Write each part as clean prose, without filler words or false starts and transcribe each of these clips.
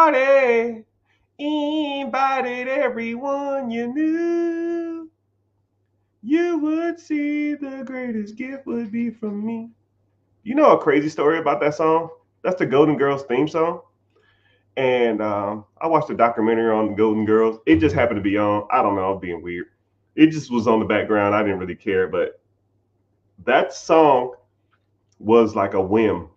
party, invited everyone you knew. You would see the greatest gift would be from me. You know a crazy story about that song? That's the Golden Girls theme song. And I watched a documentary on the Golden Girls. It just happened to be on. I don't know, I'm being weird. It just was on the background. I didn't really care, but that song was like a whim.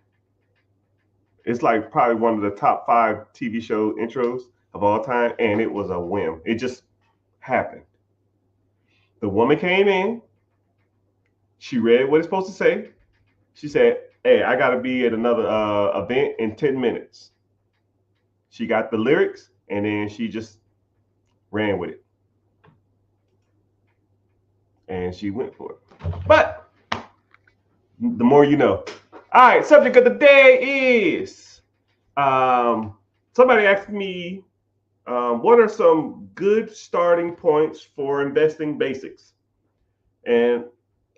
It's like probably one of the top 5 TV show intros of all time, and it was a whim. It just happened. The woman came in. She read what it's supposed to say. She said, "Hey, I got to be at another event in 10 minutes." She got the lyrics, and then she just ran with it, and she went for it. But the more you know. All right, subject of the day is somebody asked me what are some good starting points for investing basics? And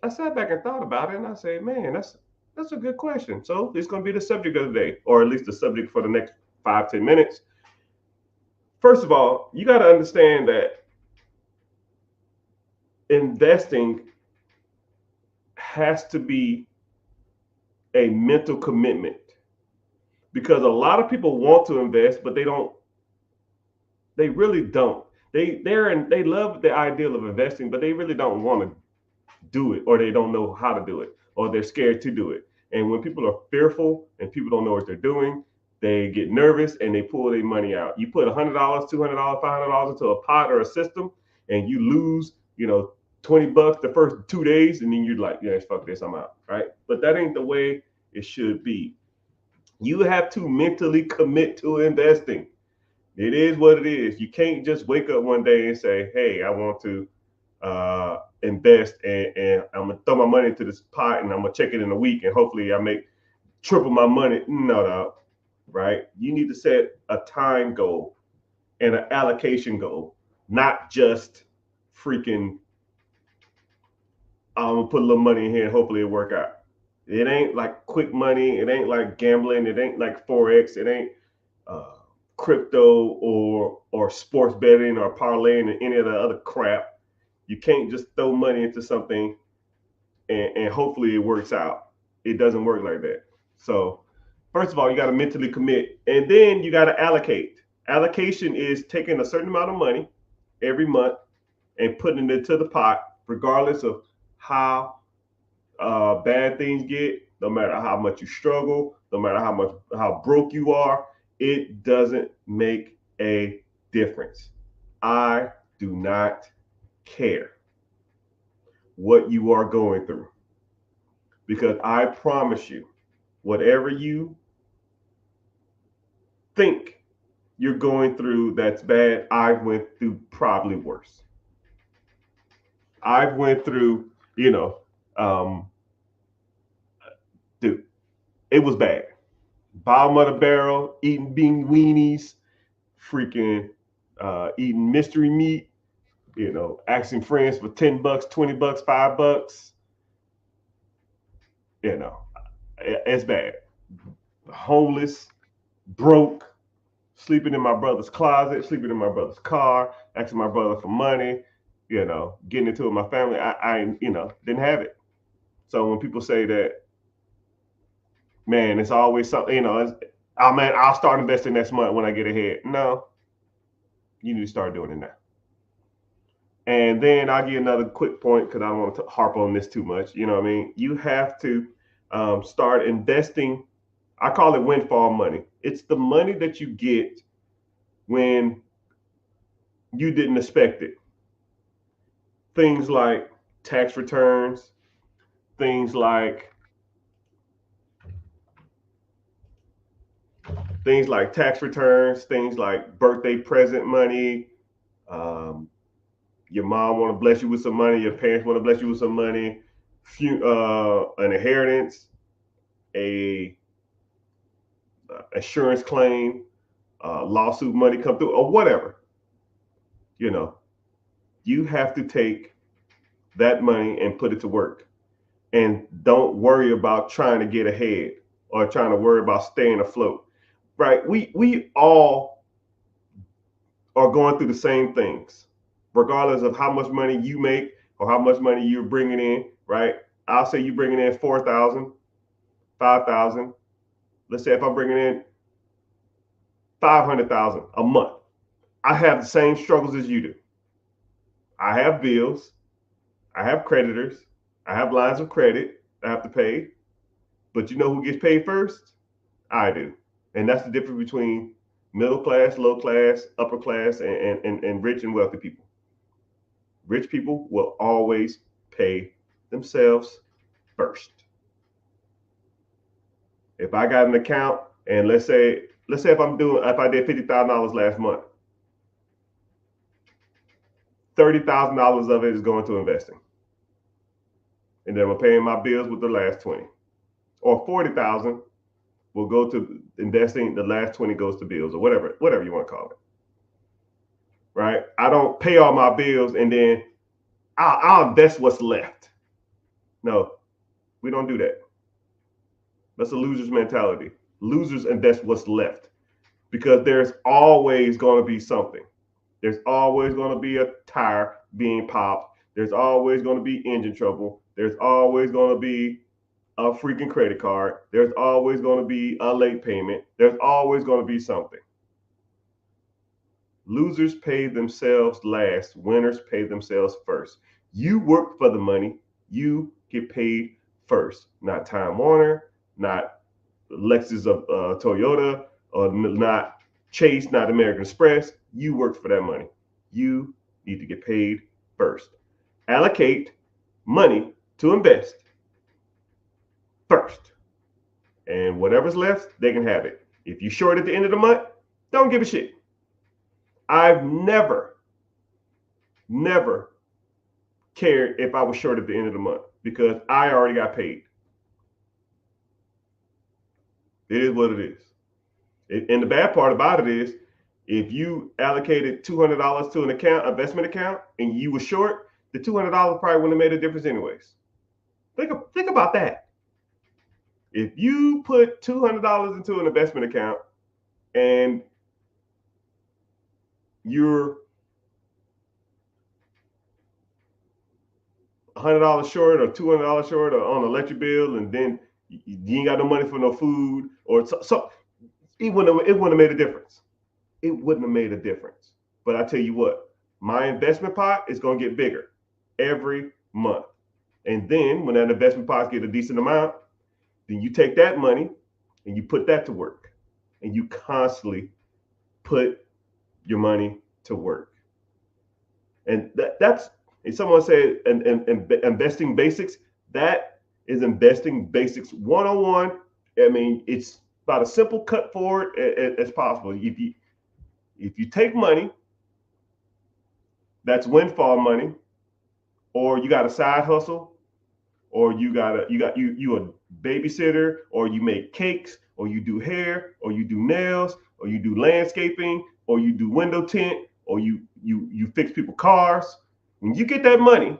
I sat back and thought about it, and I said, man, that's a good question. So it's going to be the subject of the day, or at least the subject for the next 5-10 minutes. First of all, you got to understand that investing has to be a mental commitment because a lot of people want to invest, but they don't. They really don't. They love the ideal of investing, but they really don't want to do it, or they don't know how to do it, or they're scared to do it. And when people are fearful and people don't know what they're doing, they get nervous and they pull their money out. You put $100, $200, $500 into a pot or a system, and you lose, $20 the first 2 days, and then you're like, yeah, fuck this, I'm out, right? But that ain't the way it should be. You have to mentally commit to investing. It is what it is. You can't just wake up one day and say, hey, I want to invest and I'm gonna throw my money into this pot and I'm gonna check it in a week and hopefully I make triple my money. No, right? You need to set a time goal and an allocation goal, not just freaking I'm gonna put a little money in here and hopefully it work out. It ain't like quick money. It ain't like gambling. It ain't like forex. It ain't uh, crypto or sports betting or parlaying and any of the other crap. You can't just throw money into something and hopefully it works out. It doesn't work like that. So first of all, you got to mentally commit, and then you got to allocate. Allocation is taking a certain amount of money every month and putting it into the pot, regardless of how bad things get. No matter how much you struggle, no matter how broke you are, it doesn't make a difference. I do not care what you are going through because I promise you, whatever you think you're going through that's bad, I went through probably worse. I've went through, um, dude, it was bad. Bottom of the barrel, eating bean weenies, freaking eating mystery meat, asking friends for $10, $20, $5. You know, it's bad. Homeless, broke, sleeping in my brother's closet, sleeping in my brother's car, asking my brother for money, getting into it with my family. I didn't have it. So when people say that, man, it's always something, oh man, I'll start investing next month when I get ahead. No, you need to start doing it now. And then I'll give you another quick point because I don't want to harp on this too much. You know what I mean? You have to start investing. I call it windfall money. It's the money that you get when you didn't expect it. Things like tax returns, things like things like birthday present money. Um, your mom want to bless you with some money. Your parents want to bless you with some money. An inheritance, a insurance claim, lawsuit money come through, or whatever. You have to take that money and put it to work, and don't worry about trying to get ahead or trying to worry about staying afloat. Right? We all are going through the same things, regardless of how much money you make or how much money you're bringing in, right? I'll say you bringing in 4,000, 5,000. Let's say if I'm bringing in 500,000 a month, I have the same struggles as you do. I have bills, I have creditors, I have lines of credit I have to pay. But you know who gets paid first? I do. And that's the difference between middle class, low class, upper class, and rich and wealthy people. Rich people will always pay themselves first. If I got an account and let's say if I did $50,000 last month, $30,000 of it is going to investing. And then I'm paying my bills with the last 20. Or 40,000 will go to investing, the last 20 goes to bills or whatever you want to call it. Right? I don't pay all my bills and then I'll invest what's left. No, we don't do that. That's a loser's mentality. Losers invest what's left because there's always going to be something. There's always going to be a tire being popped. There's always going to be engine trouble. There's always going to be a freaking credit card. There's always going to be a late payment. There's always going to be something. Losers pay themselves last. Winners pay themselves first. You work for the money. You get paid first. Not Time Warner, not Lexus of Toyota, or not Chase, not American Express. You worked for that money. You need to get paid first. Allocate money to invest first. And whatever's left, they can have it. If you short at the end of the month, don't give a shit. I've never cared if I was short at the end of the month because I already got paid. It is what it is. And the bad part about it is if you allocated $200 to an investment account, and you were short, the $200 probably wouldn't have made a difference anyways. Think about that. If you put $200 into an investment account and you're $100 short or $200 short or on an electric bill, and then you ain't got no money for no food, or so it wouldn't have made a difference. It wouldn't have made a difference. But I tell you what, my investment pot is going to get bigger every month. And then when that investment pot gets a decent amount, then you take that money and you put that to work. And you constantly put your money to work. And that's, if someone said investing basics, that is investing basics 101. I mean, it's about as simple cut forward as possible. If you take money that's windfall money, or you got a side hustle, or you a babysitter, or you make cakes, or you do hair, or you do nails, or you do landscaping, or you do window tint, or you fix people's cars. When you get that money,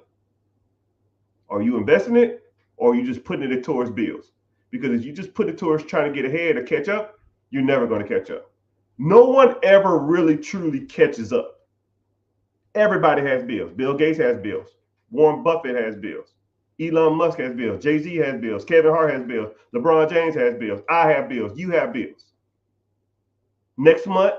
are you investing it, or are you just putting it towards bills? Because if you just put it towards trying to get ahead or catch up, you're never going to catch up. No one ever really truly catches up. Everybody has bills. Bill Gates has bills. Warren Buffett has bills. Elon Musk has bills. Jay-Z has bills. Kevin Hart has bills. LeBron James has bills. I have bills. You have bills. Next month,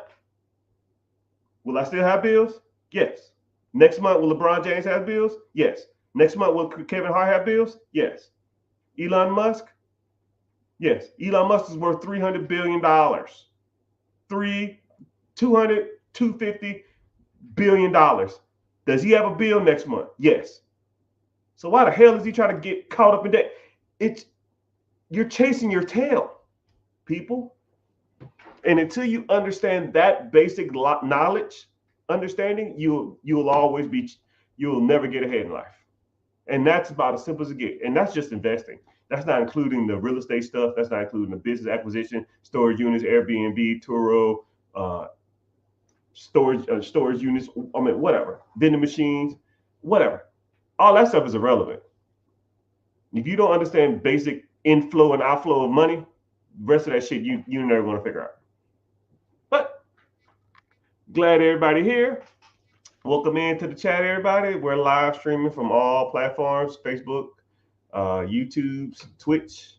will I still have bills? Yes. Next month, will LeBron James have bills? Yes. Next month, will Kevin Hart have bills? Yes. Elon Musk? Yes. Elon Musk is worth $300 billion. 250 billion dollars. Does he have a bill next month? Yes. So why the hell is he trying to get caught up in that? You're chasing your tail, people. And until you understand that basic understanding, you'll never get ahead in life. And that's about as simple as it gets. And that's just investing. That's not including the real estate stuff. That's not including the business acquisition, storage units, Airbnb, Turo, storage units. I mean, whatever, vending machines, whatever. All that stuff is irrelevant. If you don't understand basic inflow and outflow of money, the rest of that shit you're never going to figure out. But Glad everybody here. Welcome into the chat, everybody. We're live streaming from all platforms: Facebook, YouTube, Twitch,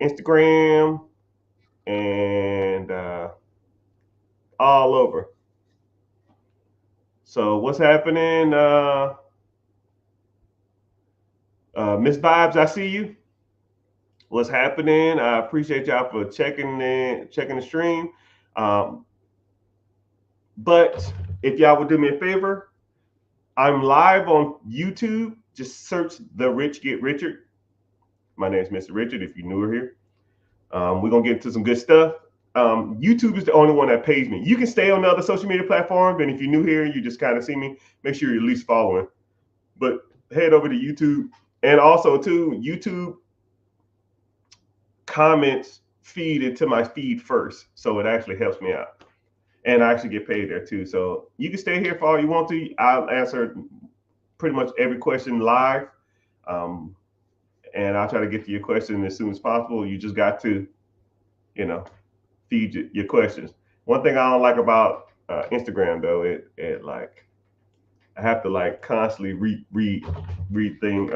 Instagram, and all over. So, what's happening? Miss Vibes, I see you. What's happening? I appreciate y'all for checking the stream. Um, but if y'all would do me a favor, I'm live on YouTube. Just search The Rich Get Richard. My name is Mr. Richard. If you're newer here, we're gonna get into some good stuff. YouTube is the only one that pays me. You can stay on the other social media platforms, and if you're new here and you just kind of see me, make sure you're at least following. But head over to YouTube, and also too, YouTube comments feed into my feed first, so it actually helps me out, and I actually get paid there too. So you can stay here for all you want to. I'll answer pretty much every question live, and I'll try to get to your question as soon as possible. You just got to, feed your questions. One thing I don't like about Instagram though, it like I have to like constantly read thing.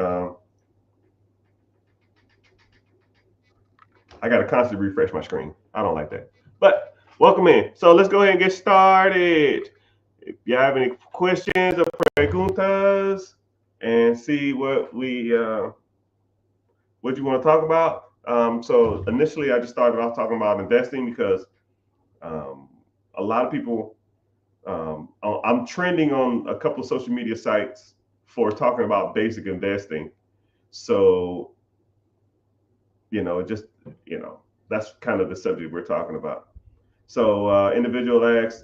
I got to constantly refresh my screen. I don't like that. But welcome in. So let's go ahead and get started. If you have any questions or preguntas, and see what what you want to talk about. So initially, I just started off talking about investing because a lot of people. I'm trending on a couple of social media sites for talking about basic investing. So just that's kind of the subject we're talking about. So individual asked,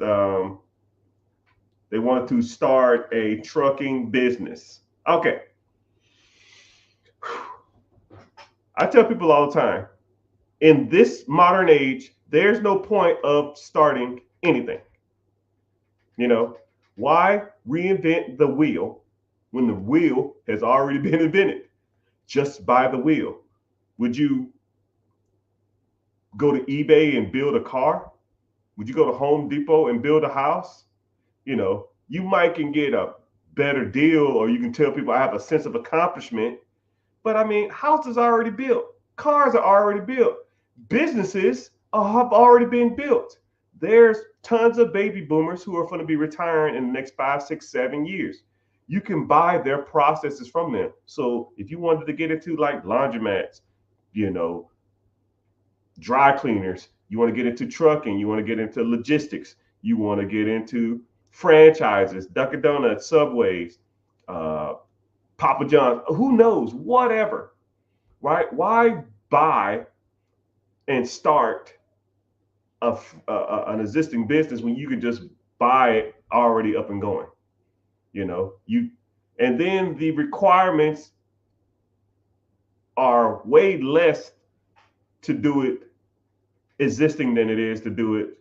they want to start a trucking business. Okay. I tell people all the time, in this modern age, there's no point of starting anything. Why reinvent the wheel when the wheel has already been invented? Just buy the wheel. Would you go to eBay and build a car? Would you go to Home Depot and build a house? You might can get a better deal, or you can tell people I have a sense of accomplishment. But I mean, houses are already built. Cars are already built. Businesses have already been built. There's tons of baby boomers who are going to be retiring in the next 5, 6, 7 years. You can buy their processes from them. So if you wanted to get into like laundromats, dry cleaners, you want to get into trucking, you want to get into logistics, you want to get into franchises, Dunkin' Donuts, Subways, Papa John's, who knows, whatever, right? Why buy and start an existing business when you can just buy it already up and going? And then the requirements are way less to do it existing than it is to do it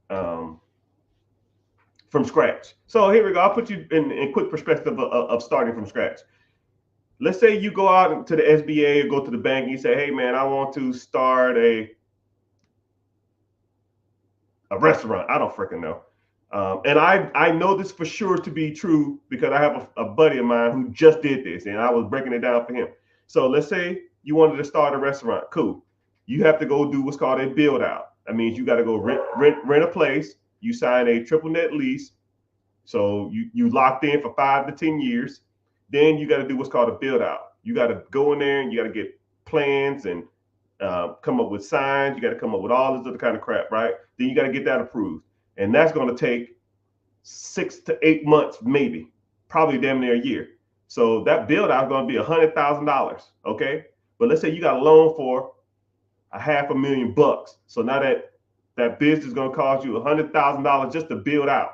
from scratch. So here we go. I'll put you in quick perspective of starting from scratch. Let's say you go out to the SBA or go to the bank and you say, hey man, I want to start a restaurant. I don't freaking know. And I know this for sure to be true because I have a buddy of mine who just did this and I was breaking it down for him. So let's say you wanted to start a restaurant. Cool. You have to go do what's called a build out. That means you got to go rent a place. You sign a triple net lease. So you locked in for 5 to 10 years. Then you got to do what's called a build out. You got to go in there and you got to get plans and come up with signs. You got to come up with all this other kind of crap, right? Then you got to get that approved. And that's going to take 6 to 8 months, maybe, probably damn near a year. So that build out is going to be $100,000. Okay. But let's say you got a loan for $500,000. So now that business is going to cost you $100,000 just to build out.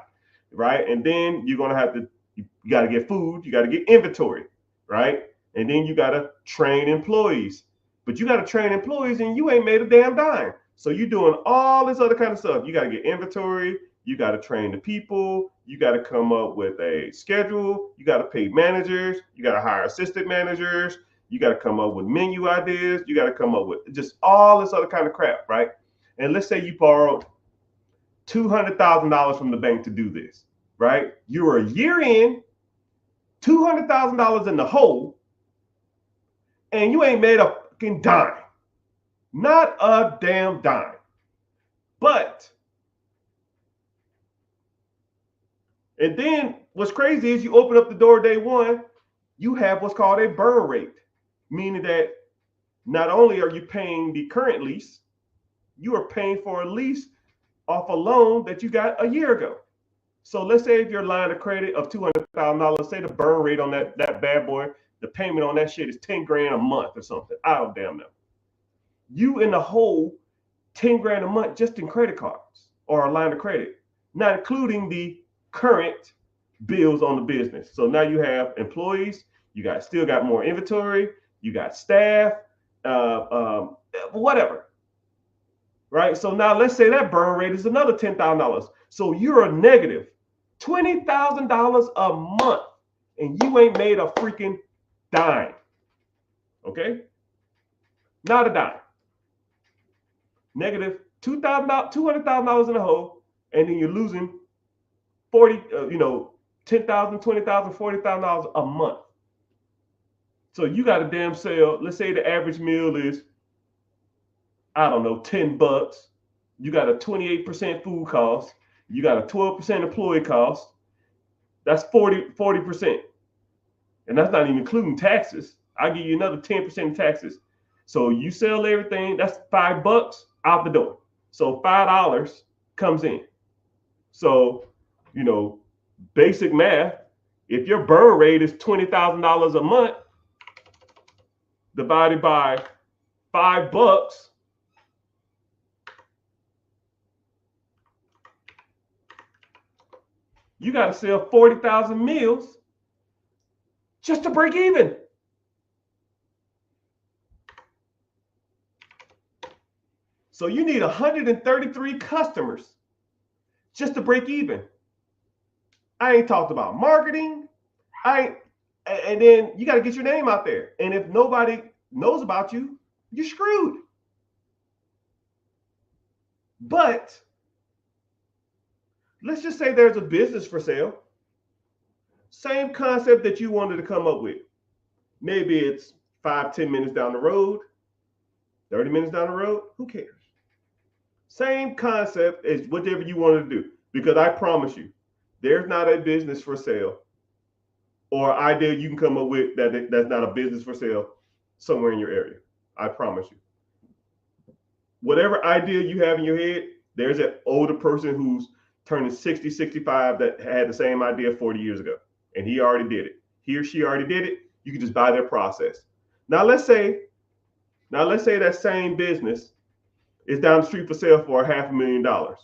Right. And then you're going to have to, you got to get food. You got to get inventory. Right. And then you got to train employees. But you got to train employees and you ain't made a damn dime. So you're doing all this other kind of stuff. You got to get inventory. You got to train the people. You got to come up with a schedule. You got to pay managers. You got to hire assistant managers. You got to come up with menu ideas. You got to come up with just all this other kind of crap, right? And let's say you borrowed $200,000 from the bank to do this, right? You're a year in, $200,000 in the hole, and you ain't made a fucking dime. Not a damn dime. But, and then what's crazy is you open up the door day one, you have what's called a burn rate, meaning that not only are you paying the current lease, you are paying for a lease off a loan that you got a year ago. So let's say if your line of credit of $200,000, say the burn rate on that bad boy, the payment on that shit is 10 grand a month or something. I don't damn know. You in the hole 10 grand a month just in credit cards or a line of credit, not including the current bills on the business. So now you have employees, you still got more inventory, you got staff, whatever. Right? So now let's say that burn rate is another $10,000. So you're a negative $20,000 a month and you ain't made a freaking dime. Okay? Not a dime. Negative $200,000 in the hole, and then you're losing $10,000, $20,000, $40,000 a month. So you got a damn sale. Let's say the average meal is, I don't know, $10. You got a 28% food cost. You got a 12% employee cost. That's 40%. And that's not even including taxes. I'll give you another 10% in taxes. So you sell everything, that's $5 out the door. So $5 comes in. So, basic math, if your burn rate is $20,000 a month divided by $5, you got to sell 40,000 meals just to break even. So you need 133 customers just to break even. I ain't talked about marketing. And then you got to get your name out there. And if nobody knows about you, you're screwed. But let's just say there's a business for sale. Same concept that you wanted to come up with. Maybe it's 5-10 minutes down the road, 30 minutes down the road. Who cares? Same concept as whatever you want to do. Because I promise you, there's not a business for sale or idea you can come up with that's not a business for sale somewhere in your area. I promise you. Whatever idea you have in your head, there's an older person who's turning 60, 65 that had the same idea 40 years ago. And he already did it. He or she already did it. You can just buy their process. Now let's say that same business is down the street for sale for $500,000.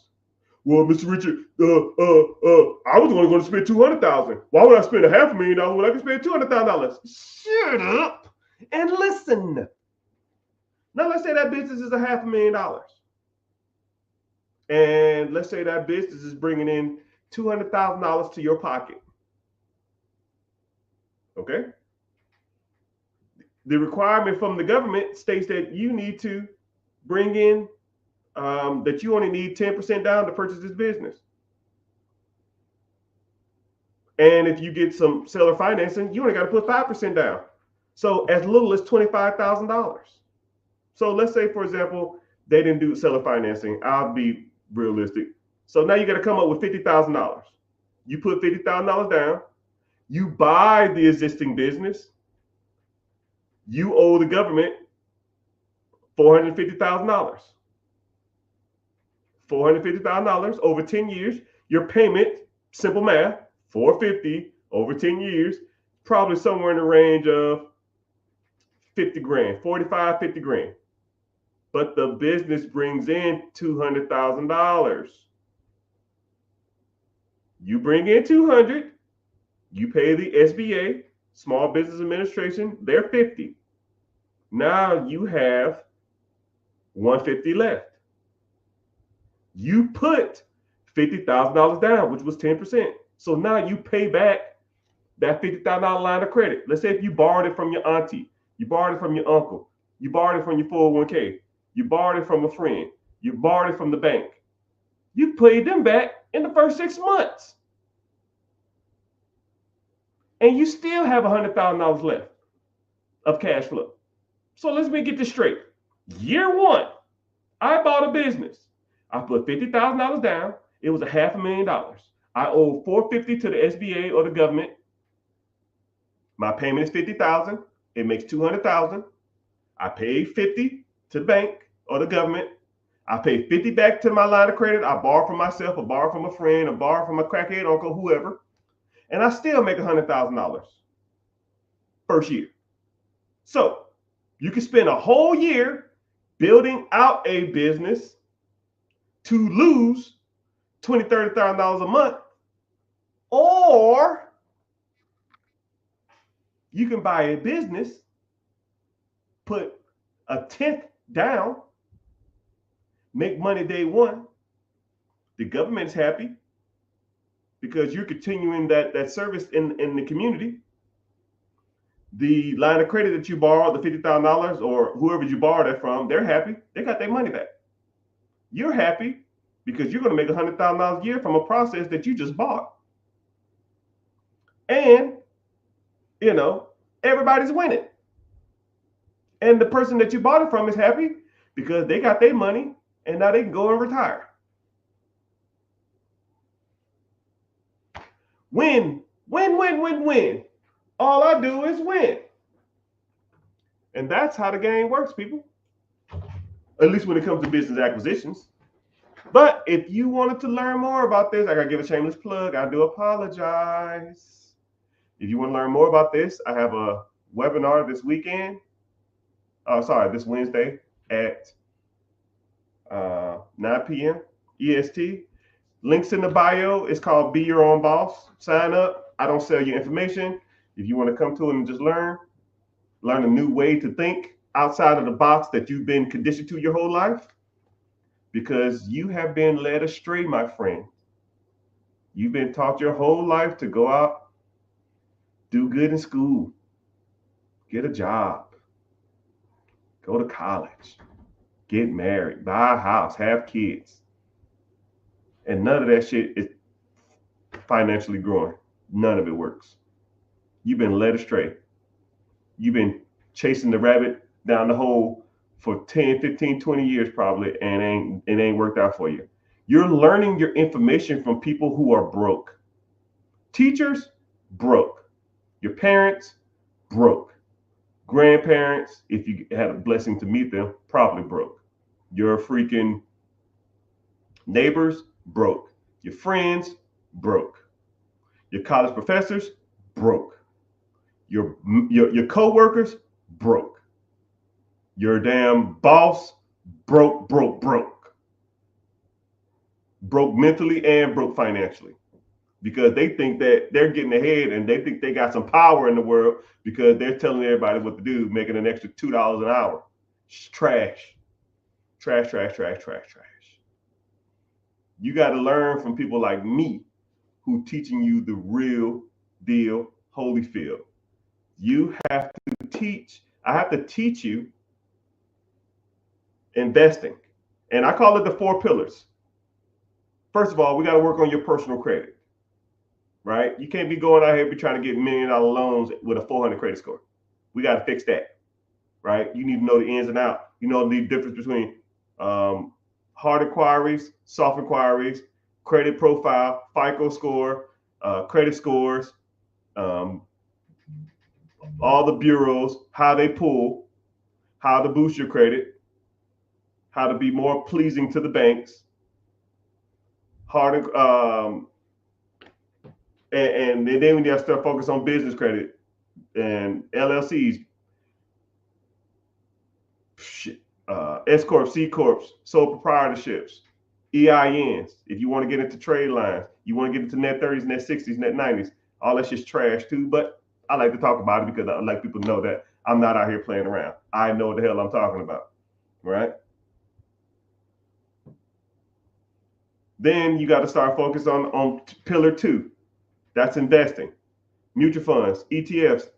Well, Mr. Richard, I was only going to spend $200,000. Why would I spend $500,000 when I can spend $200,000? Shut up and listen. Now let's say that business is $500,000, and let's say that business is bringing in $200,000 to your pocket. Okay. The requirement from the government states that you need to bring in that you only need 10% down to purchase this business. And if you get some seller financing, you only got to put 5% down. So as little as $25,000. So let's say, for example, they didn't do seller financing. I'll be realistic. So now you got to come up with $50,000. You put $50,000 down. You buy the existing business. You owe the government $450,000. $450,000 over 10 years. Your payment, simple math, $450 over 10 years, probably somewhere in the range of 50 grand, 45, 50 grand. But the business brings in $200,000. You bring in 200, you pay the SBA, Small Business Administration, they're 50. Now you have 150 left. You put $50,000 down, which was 10%. So now you pay back that $50,000 line of credit. Let's say if you borrowed it from your auntie, you borrowed it from your uncle, you borrowed it from your 401k, you borrowed it from a friend, you borrowed it from the bank. You paid them back in the first 6 months. And you still have $100,000 left of cash flow. So let me get this straight. Year one, I bought a business. I put $50,000 down. It was $500,000. I owe $450 to the SBA or the government. My payment is $50,000. It makes $200,000. I pay $50 to the bank or the government. I pay $50 back to my line of credit. I borrow from myself, or borrow from a friend, or borrow from a crackhead uncle, whoever, and I still make $100,000 first year. So you can spend a whole year building out a business to lose $20,000, $30,000 a month, or you can buy a business, put a tenth down, make money day one. The government's happy because you're continuing that service in the community. The line of credit that you borrowed, the $50,000, or whoever you borrowed that from, they're happy. They got their money back. You're happy because you're going to make $100,000 a year from a process that you just bought. And, everybody's winning. And the person that you bought it from is happy because they got their money and now they can go and retire. Win, win, win, win, win. All I do is win. And that's how the game works, people. At least when it comes to business acquisitions. But if you wanted to learn more about this, I got to give a shameless plug. I do apologize. If you want to learn more about this, I have a webinar this weekend. This Wednesday at 9 p.m. EST. Links in the bio. It's called Be Your Own Boss. Sign up. I don't sell you information. If you want to come to it and just learn a new way to think outside of the box that you've been conditioned to your whole life, because you have been led astray, my friend. You've been taught your whole life to go out, do good in school, get a job, go to college, get married, buy a house, have kids. And none of that shit is financially growing. None of it works. You've been led astray. You've been chasing the rabbit down the hole for 10, 15, 20 years probably, and it ain't worked out for you. You're learning your information from people who are broke. Teachers, broke. Your parents, broke. Grandparents, if you had a blessing to meet them, probably broke. Your freaking neighbors, broke. Your friends, broke. Your college professors, broke. Your co-workers, broke. Your damn boss, broke. Broke mentally and broke financially. Because they think that they're getting ahead and they think they got some power in the world because they're telling everybody what to do, making an extra $2 an hour. It's trash. Trash. You got to learn from people like me who teaching you the real deal, Holyfield. You have to teach. I have to teach you investing. And I call it the 4 pillars. First of all, we got to work on your personal credit, right? You can't be going out here be trying to get $1 million loans with a 400 credit score. We got to fix that, right? You need to know the ins and outs. You know the difference between hard inquiries, soft inquiries, credit profile, FICO score, credit scores, all the bureaus, how they pull, how to boost your credit, how to be more pleasing to the banks, and then when you have to start focus on business credit and LLCs, S corp, C corps, sole proprietorships, EINs. If you want to get into trade lines, you want to get into net 30s, net 60s, net 90s, all that's just trash too. But I like to talk about it because I like people to know that I'm not out here playing around. I know what the hell I'm talking about, right? Then you got to start focus on pillar 2. That's investing. Mutual funds, ETFs,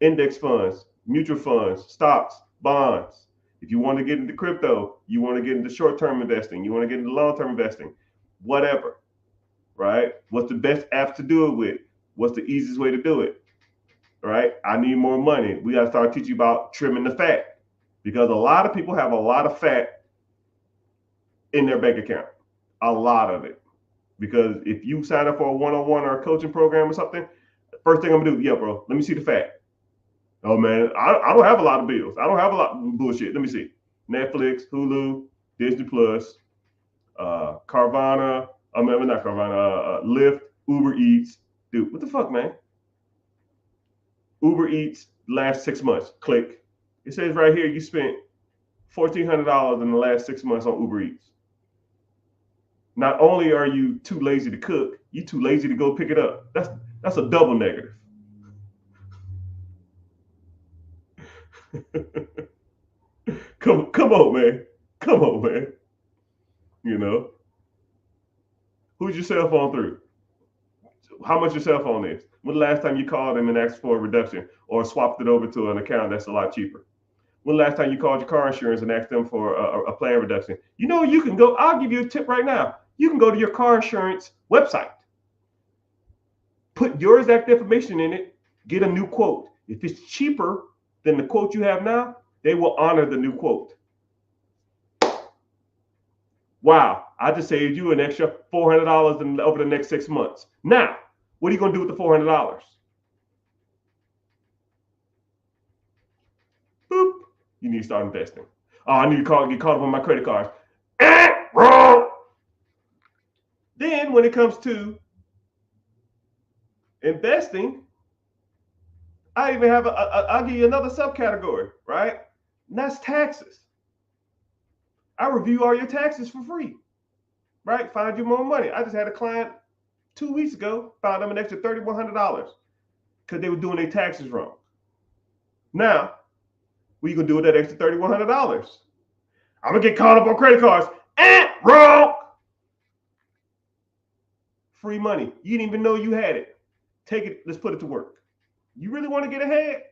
index funds, mutual funds, stocks, bonds, If you want to get into crypto, you want to get into short-term investing, you want to get into long-term investing, whatever, right? What's the best apps to do it with? What's the easiest way to do it, right? I need more money. We got to start teaching you about trimming the fat, because a lot of people have a lot of fat in their bank account, a lot of it. Because if you sign up for a one-on-one or a coaching program or something, first thing I'm gonna do, yeah, bro, let me see the fat. Oh man, I don't have a lot of bills. I don't have a lot of bullshit. Let me see. Netflix, Hulu, Disney Plus, Carvana. I mean, not Carvana. Lyft, Uber Eats. Dude, what the fuck, man? Uber Eats last 6 months. Click. It says right here you spent $1,400 in the last 6 months on Uber Eats. Not only are you too lazy to cook, you too lazy to go pick it up. That's a double negative. Come on, man. Come on, man. You know, who's your cell phone through? How much your cell phone is? When the last time you called them and asked for a reduction or swapped it over to an account that's a lot cheaper? When the last time you called your car insurance and asked them for a plan reduction? You know, you can go, I'll give you a tip right now. You can go to your car insurance website, put your exact information in it, get a new quote. If it's cheaper than the quote you have now, they will honor the new quote. Wow, I just saved you an extra $400 over the next 6 months. Now, what are you going to do with the $400? Boop. You need to start investing. Oh, I need to get caught up on my credit cards. Wrong. Then when it comes to investing, I even have I'll give you another subcategory, right? And that's taxes. I review all your taxes for free, right? Find you more money. I just had a client 2 weeks ago, found them an extra $3,100 because they were doing their taxes wrong. Now, what are you gonna do with that extra $3,100? I'm gonna get caught up on credit cards. Wrong. Free money. You didn't even know you had it. Take it. Let's put it to work. You really want to get ahead?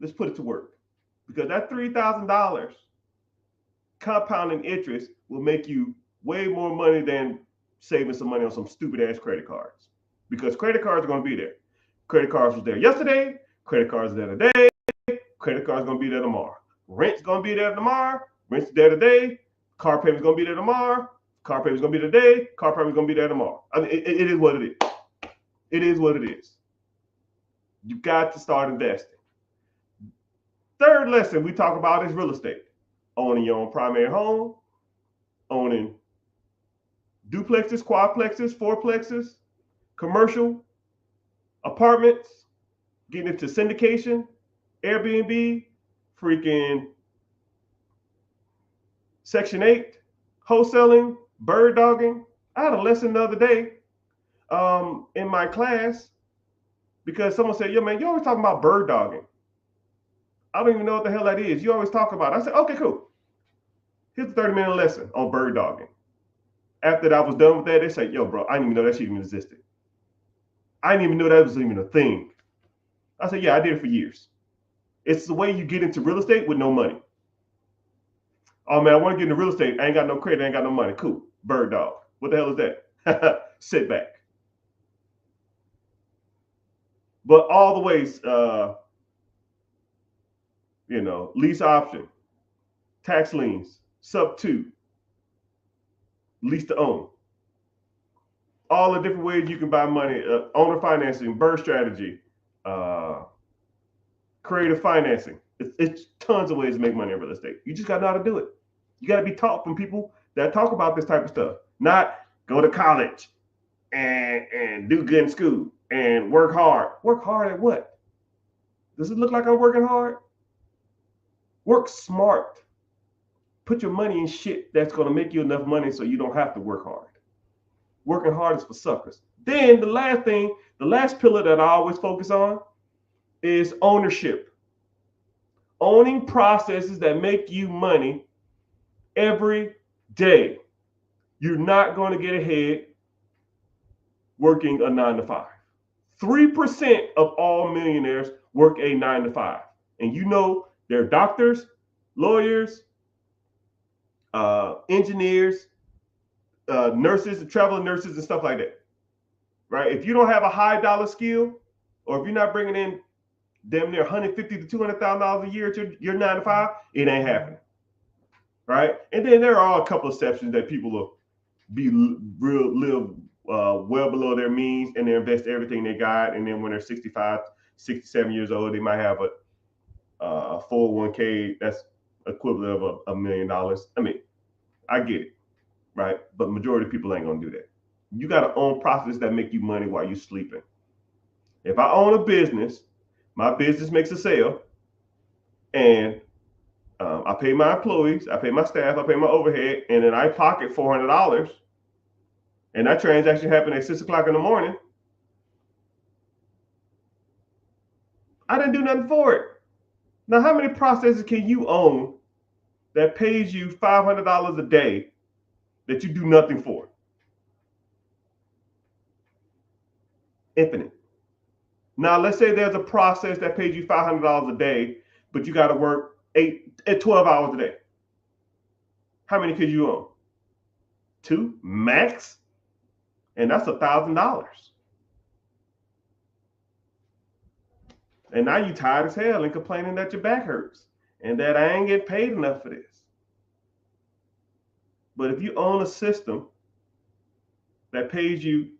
Let's put it to work, because that $3,000 compounding interest will make you way more money than saving some money on some stupid ass credit cards, because credit cards are going to be there. Credit cards was there yesterday. Credit cards are there today. Credit cards are going to be there tomorrow. Rent's going to be there tomorrow. Rent's there today. Car payment's going to be there tomorrow. Car payment's going to be today. Car payment's going to be there tomorrow. I mean, it is what it is. It is what it is. You got to start investing. Third lesson we talk about is real estate. Owning your own primary home, owning duplexes, quadplexes, fourplexes, commercial apartments, getting into syndication, Airbnb, freaking Section 8, wholesaling, bird dogging. I had a lesson the other day in my class, because someone said, yo, man, you always talking about bird dogging. I don't even know what the hell that is. You always talk about it. I said, okay, cool. Here's a 30-minute lesson on bird dogging. After I was done with that, they said, yo, bro, I didn't even know that shit even existed. I didn't even know that was even a thing. I said, yeah, I did it for years. It's the way you get into real estate with no money. Oh, man, I want to get into real estate. I ain't got no credit. I ain't got no money. Cool. Bird dog. What the hell is that? Sit back. But all the ways, lease option, tax liens, sub 2, lease to own. All the different ways you can buy money, owner financing, bird strategy, creative financing. It's tons of ways to make money in real estate. You just got to know how to do it. You got to be taught from people that talk about this type of stuff, not go to college and do good in school and work hard. Work hard at what? Does it look like I'm working hard? Work smart. Put your money in shit that's going to make you enough money so you don't have to work hard. Working hard is for suckers. Then the last pillar that I always focus on is ownership. Owning processes that make you money every day. You're not going to get ahead working a 9-to-5. 3% of all millionaires work a 9-to-5. And you know they're doctors, lawyers, engineers, nurses, traveling nurses, and stuff like that. Right? If you don't have a high dollar skill, or if you're not bringing in damn near $150,000 to $200,000 a year to your 9 to 5, it ain't happening. Right? And then there are a couple of exceptions that people will live well below their means, and they invest everything they got, and then when they're 65, 67 years old, they might have a 401k that's equivalent of $1 million. I mean, I get it, right? But majority of people ain't gonna do that. You gotta own processes that make you money while you're sleeping. If I own a business, my business makes a sale, and I pay my employees, I pay my staff, I pay my overhead, and then I pocket $400, and that transaction happened at 6 o'clock in the morning. I didn't do nothing for it. Now, how many processes can you own that pays you $500 a day that you do nothing for? Infinite. Now, let's say there's a process that pays you $500 a day, but you got to work 12 hours a day. How many could you own? 2 max, and that's $1,000. And now you tired as hell and complaining that your back hurts and that I ain't getting paid enough for this. But if you own a system that pays you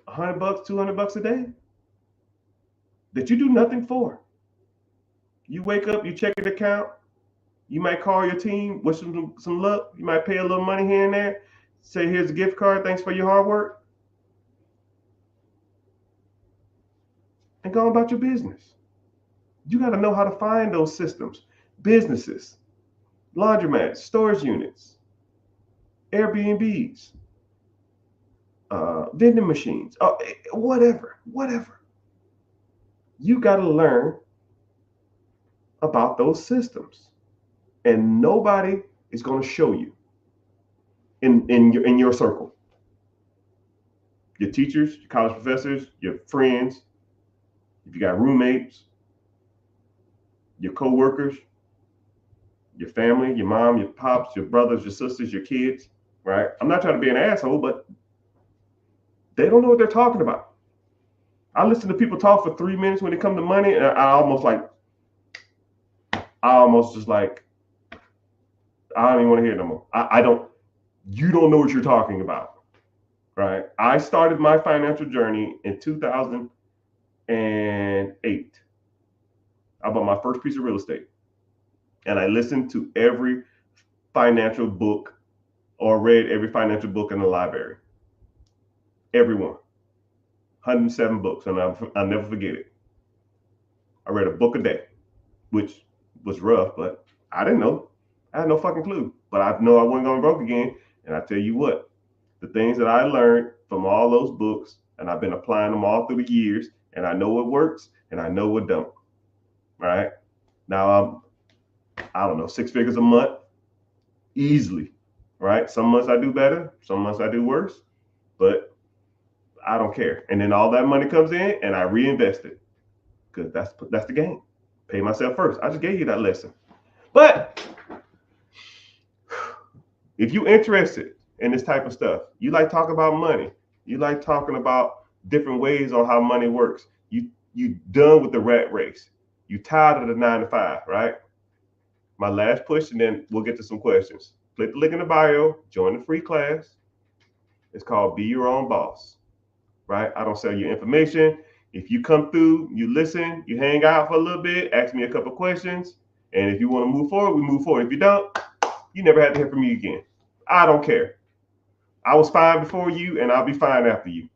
$100, $200 a day that you do nothing for, you wake up, you check your account, you might call your team, wish them some luck, you might pay a little money here and there, say here's a gift card, thanks for your hard work, and go about your business. You got to know how to find those systems. Businesses, laundromats, storage units, Airbnbs, vending machines, whatever. You got to learn about those systems, and nobody is going to show you in your circle. Your teachers, your college professors, your friends, if you got roommates, your co-workers, your family, your mom, your pops, your brothers, your sisters, your kids, right? I'm not trying to be an asshole, but they don't know what they're talking about. I listen to people talk for 3 minutes when it comes to money, and I almost just like, I don't even want to hear it no more. You don't know what you're talking about, right? I started my financial journey in 2008. I bought my first piece of real estate, and I listened to every financial book or read every financial book in the library. Every one. 107 books, and I'll never forget it. I read a book a day, which was rough, but I didn't know. I had no fucking clue, but I know I wasn't going broke again. And I tell you what, the things that I learned from all those books, and I've been applying them all through the years, and I know what works and I know what don't. Right now, I don't know, 6 figures a month, easily. Right? Some months I do better, some months I do worse, but I don't care. And then all that money comes in, and I reinvest it, because that's the game. Pay myself first. I just gave you that lesson. But if you're interested in this type of stuff, you like talking about money, you like talking about different ways on how money works, you done with the rat race, you tired of the 9 to 5, right? My last push, and then we'll get to some questions. Click the link in the bio, join the free class. It's called Be Your Own Boss, right? I don't sell you information. If you come through, you listen, you hang out for a little bit, ask me a couple questions, and if you want to move forward, we move forward. If you don't, you never have to hear from me again. I don't care. I was fine before you, and I'll be fine after you.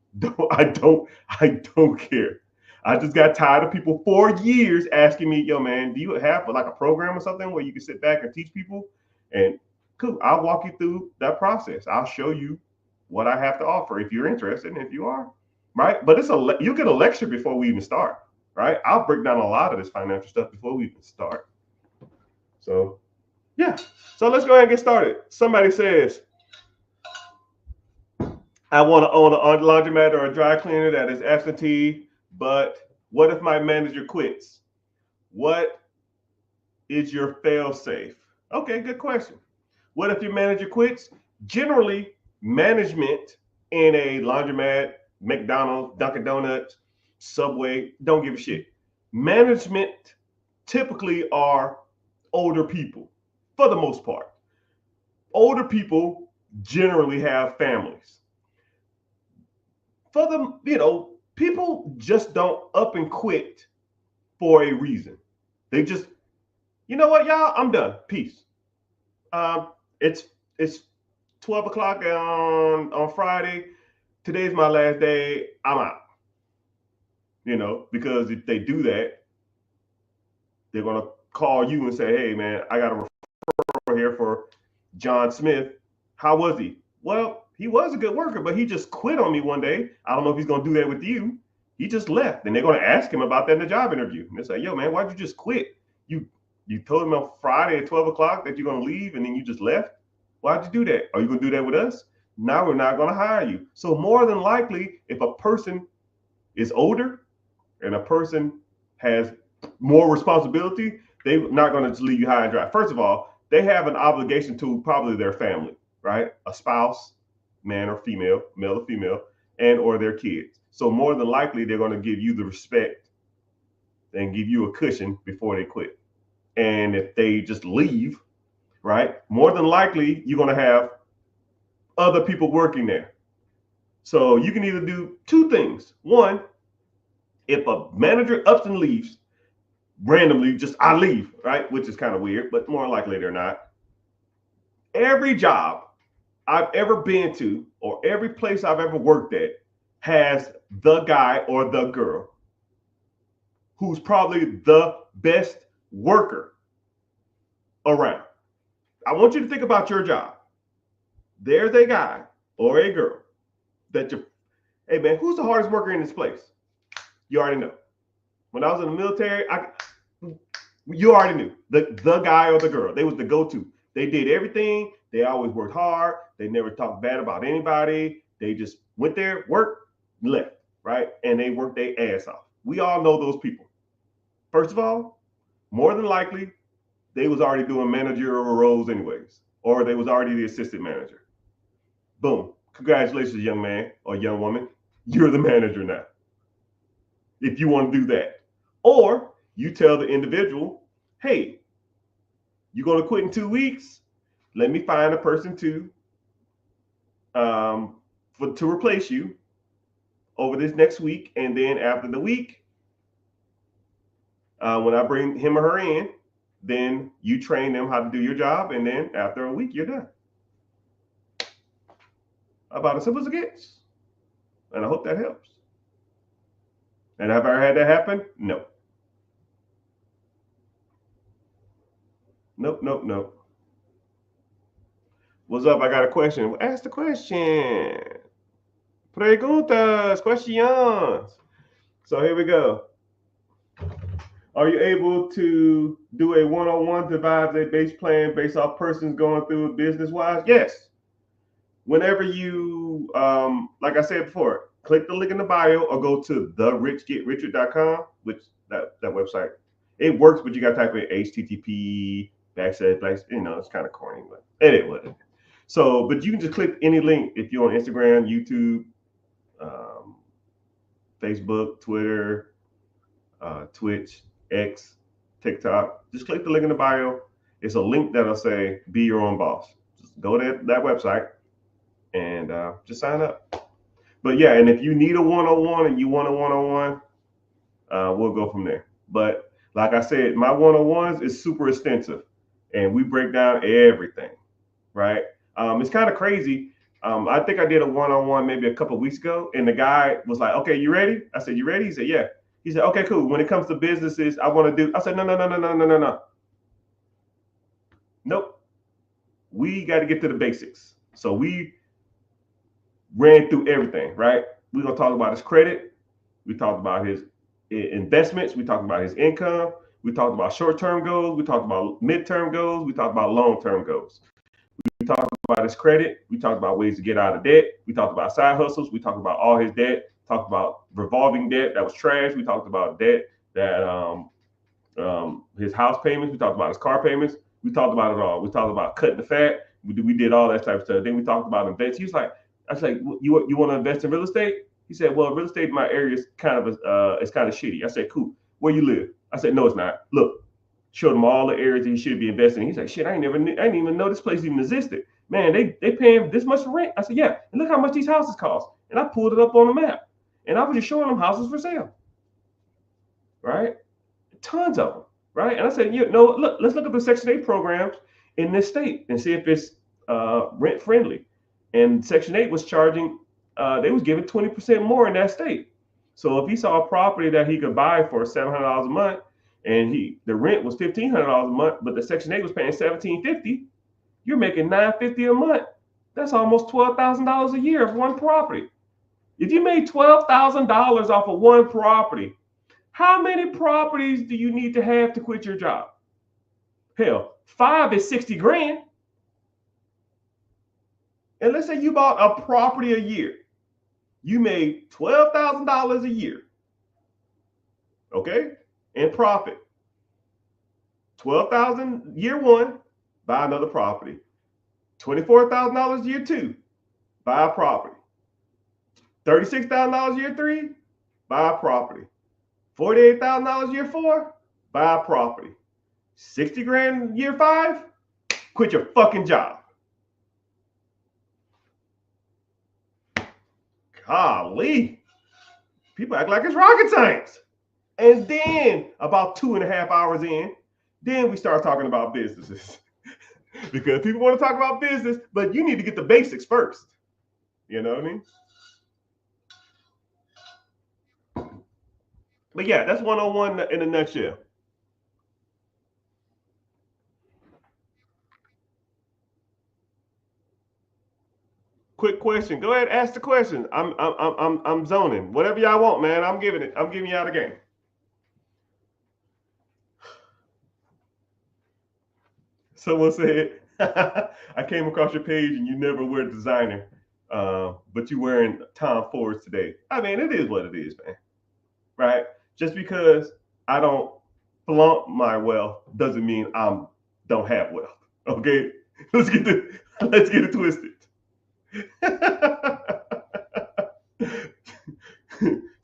I don't care. I just got tired of people for years asking me, yo, man, do you have like a program or something where you can sit back and teach people? And cool, I'll walk you through that process. I'll show you what I have to offer if you're interested, and if you are, right? But you'll get a lecture before we even start, right? I'll break down a lot of this financial stuff before we even start. So, yeah. So let's go ahead and get started. Somebody says, I want to own a laundromat or a dry cleaner that is absentee, but what if my manager quits? What is your fail safe? Okay, good question. What if your manager quits? Generally, management in a laundromat, McDonald's, Dunkin' Donuts, Subway, don't give a shit. Management typically are older people for the most part. Older people generally have families. For them, people just don't up and quit for a reason. They just, you know what, y'all, I'm done. Peace. Um, it's 12 o'clock on Friday. Today's my last day. I'm out. Because if they do that, they're gonna call you and say, "Hey, man, I got a referral here for John Smith. How was he?" Well, he was a good worker, but he just quit on me one day. I don't know if he's gonna do that with you. He just left, and they're gonna ask him about that in the job interview. And they say, "Yo, man, why'd you just quit? You told him on Friday at 12 o'clock that you're gonna leave, and then you just left. Why'd you do that? Are you gonna do that with us? Now we're not gonna hire you." So more than likely, if a person is older and a person has more responsibility, they're not going to just leave you high and dry. First of all, they have an obligation to probably their family, right? A spouse, man or female, male or female, and or their kids. So more than likely, they're going to give you the respect and give you a cushion before they quit. And if they just leave, right, more than likely, you're going to have other people working there. So you can either do two things. One, if a manager ups and leaves randomly, just I leave, right? Which is kind of weird, but more likely they're not. Every job I've ever been to or every place I've ever worked at has the guy or the girl who's probably the best worker around. I want you to think about your job. There's a guy or a girl that hey man, who's the hardest worker in this place? You already know. When I was in the military, you already knew the guy or the girl. They was the go-to. They did everything. They always worked hard. They never talked bad about anybody. They just went there, worked, left, right? And they worked their ass off. We all know those people. First of all, more than likely, they was already doing managerial roles anyways, or they was already the assistant manager. Boom. Congratulations, young man or young woman. You're the manager now. If you want to do that. Or you tell the individual, hey, you're going to quit in 2 weeks. Let me find a person to replace you over this next week. And then after the week, when I bring him or her in, then you train them how to do your job. And then after a week, you're done. About as simple as it gets. And I hope that helps. And have I ever had that happen? No. Nope. What's up? I got a question. Ask the question. Preguntas, questions. So here we go. Are you able to do a one-on-one, devise a base plan based off persons going through business-wise? Yes. Whenever you, like I said before, click the link in the bio or go to therichgetricher.com, which that website, it works, but you got to type in HTTP // it's kind of corny, but it was. So, but you can just click any link if you're on Instagram, YouTube, Facebook, Twitter, Twitch, X, TikTok. Just click the link in the bio. It's a link that'll say "Be your own boss." Just go to that website and just sign up. But yeah, and if you need a one-on-one and you want a one-on-one, we'll go from there. But like I said, my one-on-ones is super extensive, and we break down everything, right? It's kind of crazy. I think I did a one-on-one maybe a couple of weeks ago, and the guy was like, "Okay, you ready?" I said, "You ready?" He said, "Yeah." He said, "Okay, cool. When it comes to businesses, I want to do." I said, "No. Nope. We got to get to the basics." So we ran through everything, right? We're gonna talk about his credit. We talked about his investments. We talked about his income. We talked about short-term goals. We talked about mid-term goals. We talked about long-term goals. We talked about his credit. We talked about ways to get out of debt. We talked about side hustles. We talked about all his debt. Talked about revolving debt that was trash. We talked about debt that his house payments. We talked about his car payments. We talked about it all. We talked about cutting the fat. We did all that type of stuff. Then we talked about investments. He was like, I was like, you want to invest in real estate? He said, well, real estate in my area is kind of shitty. I said, cool. Where you live? I said, no, it's not. Look, showed him all the areas that he should be investing in. He's like, shit, I didn't even know this place even existed. Man, they paying this much rent. I said, yeah, and look how much these houses cost. And I pulled it up on the map, and I was just showing them houses for sale, right? Tons of them, right? And I said, look, let's look at the Section 8 programs in this state and see if it's rent friendly. And Section 8 was charging, they was giving 20% more in that state. So if he saw a property that he could buy for $700 a month, and the rent was $1,500 a month, but the Section 8 was paying $1,750, you're making $950 a month. That's almost $12,000 a year of one property. If you made $12,000 off of one property, how many properties do you need to have to quit your job? Hell, 5 is 60 grand. And let's say you bought a property a year. You made $12,000 a year. Okay? In profit. $12,000 year one, buy another property. $24,000 year two, buy a property. $36,000 year three, buy a property. $48,000 year four, buy a property. 60 grand year five, quit your fucking job. Golly. People act like it's rocket science. And then about 2.5 hours in, then we start talking about businesses. Because people want to talk about business, but you need to get the basics first. You know what I mean? But yeah, that's 101 in a nutshell. Quick question. Go ahead, ask the question. I'm zoning. Whatever y'all want, man. I'm giving it. I'm giving y'all the game. Someone said, I came across your page and you never wear designer, but you wearing Tom Fords today. I mean, it is what it is, man. Right? Just because I don't flaunt my wealth doesn't mean I don't have wealth. Okay? Let's get it twisted.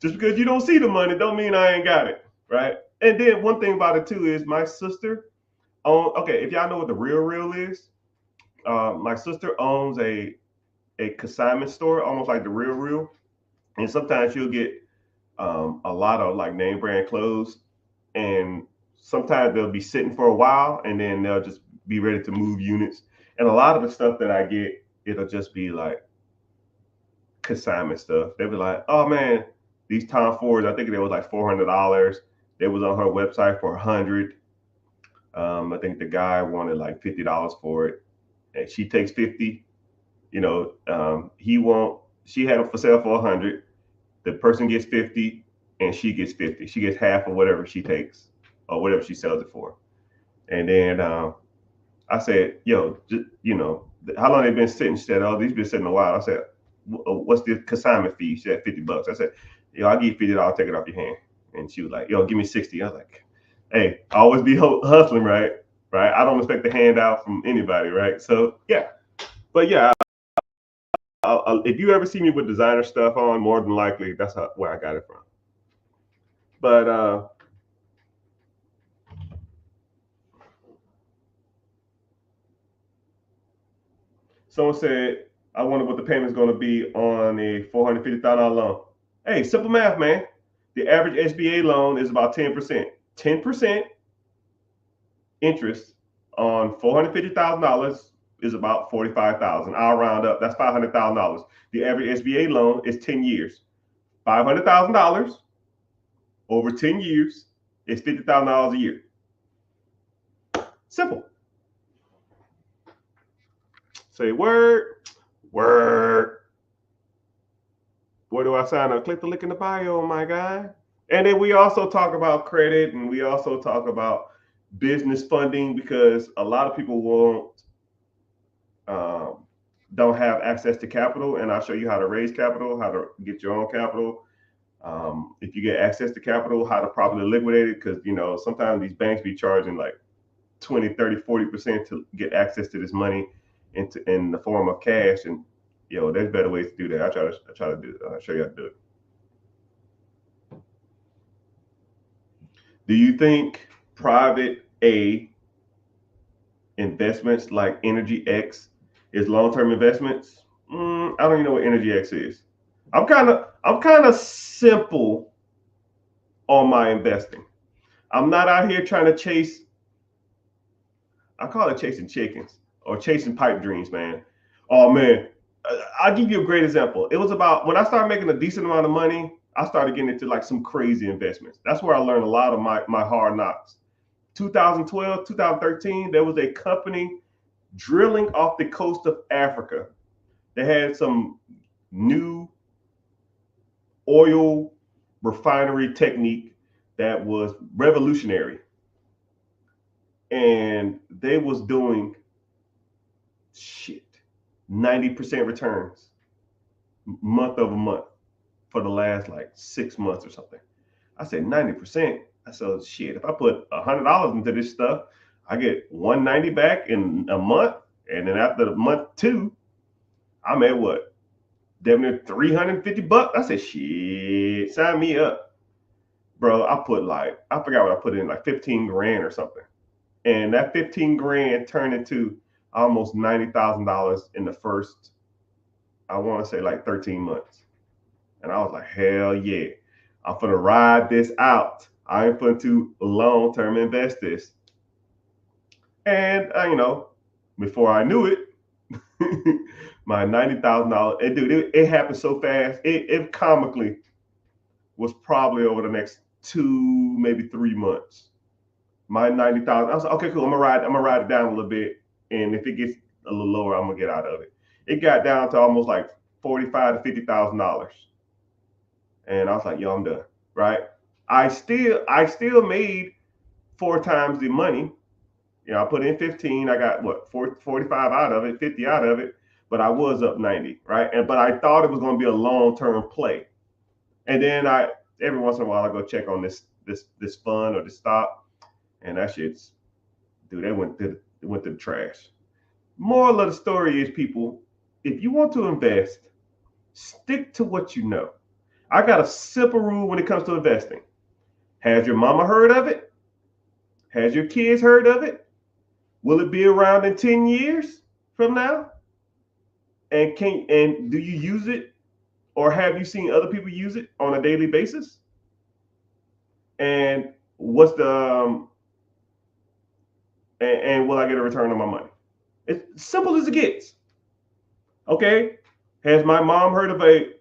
Just because you don't see the money don't mean I ain't got it, right? And then one thing about it too is my sister okay, if y'all know what the Real is, my sister owns a consignment store, almost like the Real, and sometimes she'll get a lot of like name brand clothes, and sometimes they'll be sitting for a while, and then they'll just be ready to move units. And a lot of the stuff that I get, it'll just be like consignment stuff. They'll be like, oh man, these Tom Fords, I think they was like $400. They was on her website for $100. I think the guy wanted like $50 for it, and she takes 50. You know, she had them for sale for 100. The person gets 50, and she gets 50. She gets half of whatever she takes or whatever she sells it for. And then I said, yo, how long they been sitting? She said, oh, these been sitting a while. I said, what's the consignment fee? She said $50. I said, yo, I'll give you $50. I'll take it off your hand. And she was like, yo, give me 60. I was like, hey, always be hustling, right? Right. I don't expect a handout from anybody, right? So yeah, but yeah, if you ever see me with designer stuff on, more than likely that's where I got it from. But someone said, I wonder what the payment's going to be on a $450,000 loan. Hey, simple math, man. The average SBA loan is about 10%. 10% interest on $450,000 is about $45,000. I'll round up. That's $500,000. The average SBA loan is 10 years. $500,000 over 10 years is $50,000 a year. Simple. Say word. Where do I sign up? Click the link in the bio, my guy. And then we also talk about credit, and we also talk about business funding, because a lot of people don't have access to capital, and I'll show you how to raise capital, how to get your own capital. If you get access to capital, how to properly liquidate it, because sometimes these banks be charging like 20, 30, 40% to get access to this money. in the form of cash. And there's better ways to do that. I try to do. I'll show you how to do it. Do you think private A investments like Energy X is long-term investments? I don't even know what Energy X is. I'm kind of simple on my investing. I'm not out here trying to chase. I call it chasing chickens or chasing pipe dreams, man. Oh man, I'll give you a great example. It was about when I started making a decent amount of money. I started getting into like some crazy investments. That's where I learned a lot of my hard knocks. 2012, 2013, there was a company drilling off the coast of Africa. They had some new oil refinery technique that was revolutionary. And they was doing 90% returns month over month for the last like 6 months or something. I said 90%. I said, if I put $100 into this stuff, I get 190 back in a month. And then after the month 2, I'm at what? Damn near $350. I said, sign me up. Bro, I forgot what I put in, like 15 grand or something. And that 15 grand turned into almost $90,000 in the first, I want to say like 13 months. And I was like, hell yeah, I'm going to ride this out. I ain't going to long-term invest this. And, before I knew it, my $90,000, and dude, it happened so fast. It comically was probably over the next 2, maybe 3 months. My 90,000, I was like, okay, cool. I'm gonna ride it down a little bit, and if it gets a little lower, I'm gonna get out of it. It got down to almost like $45,000 to $50,000, and I was like, yo, I'm done. Right? I still made 4 times the money. I put in 15. I got what 45 out of it, 50 out of it, but I was up 90, right? But I thought it was going to be a long-term play, and then every once in a while I go check on this fund or this stock. And that shit's, dude, it went to the trash. Moral of the story is, people, if you want to invest, stick to what you know. I got a simple rule when it comes to investing. Has your mama heard of it? Has your kids heard of it? Will it be around in 10 years from now? And do you use it, or have you seen other people use it on a daily basis? And what's the and will I get a return on my money? It's simple as it gets. Okay. Has my mom heard of a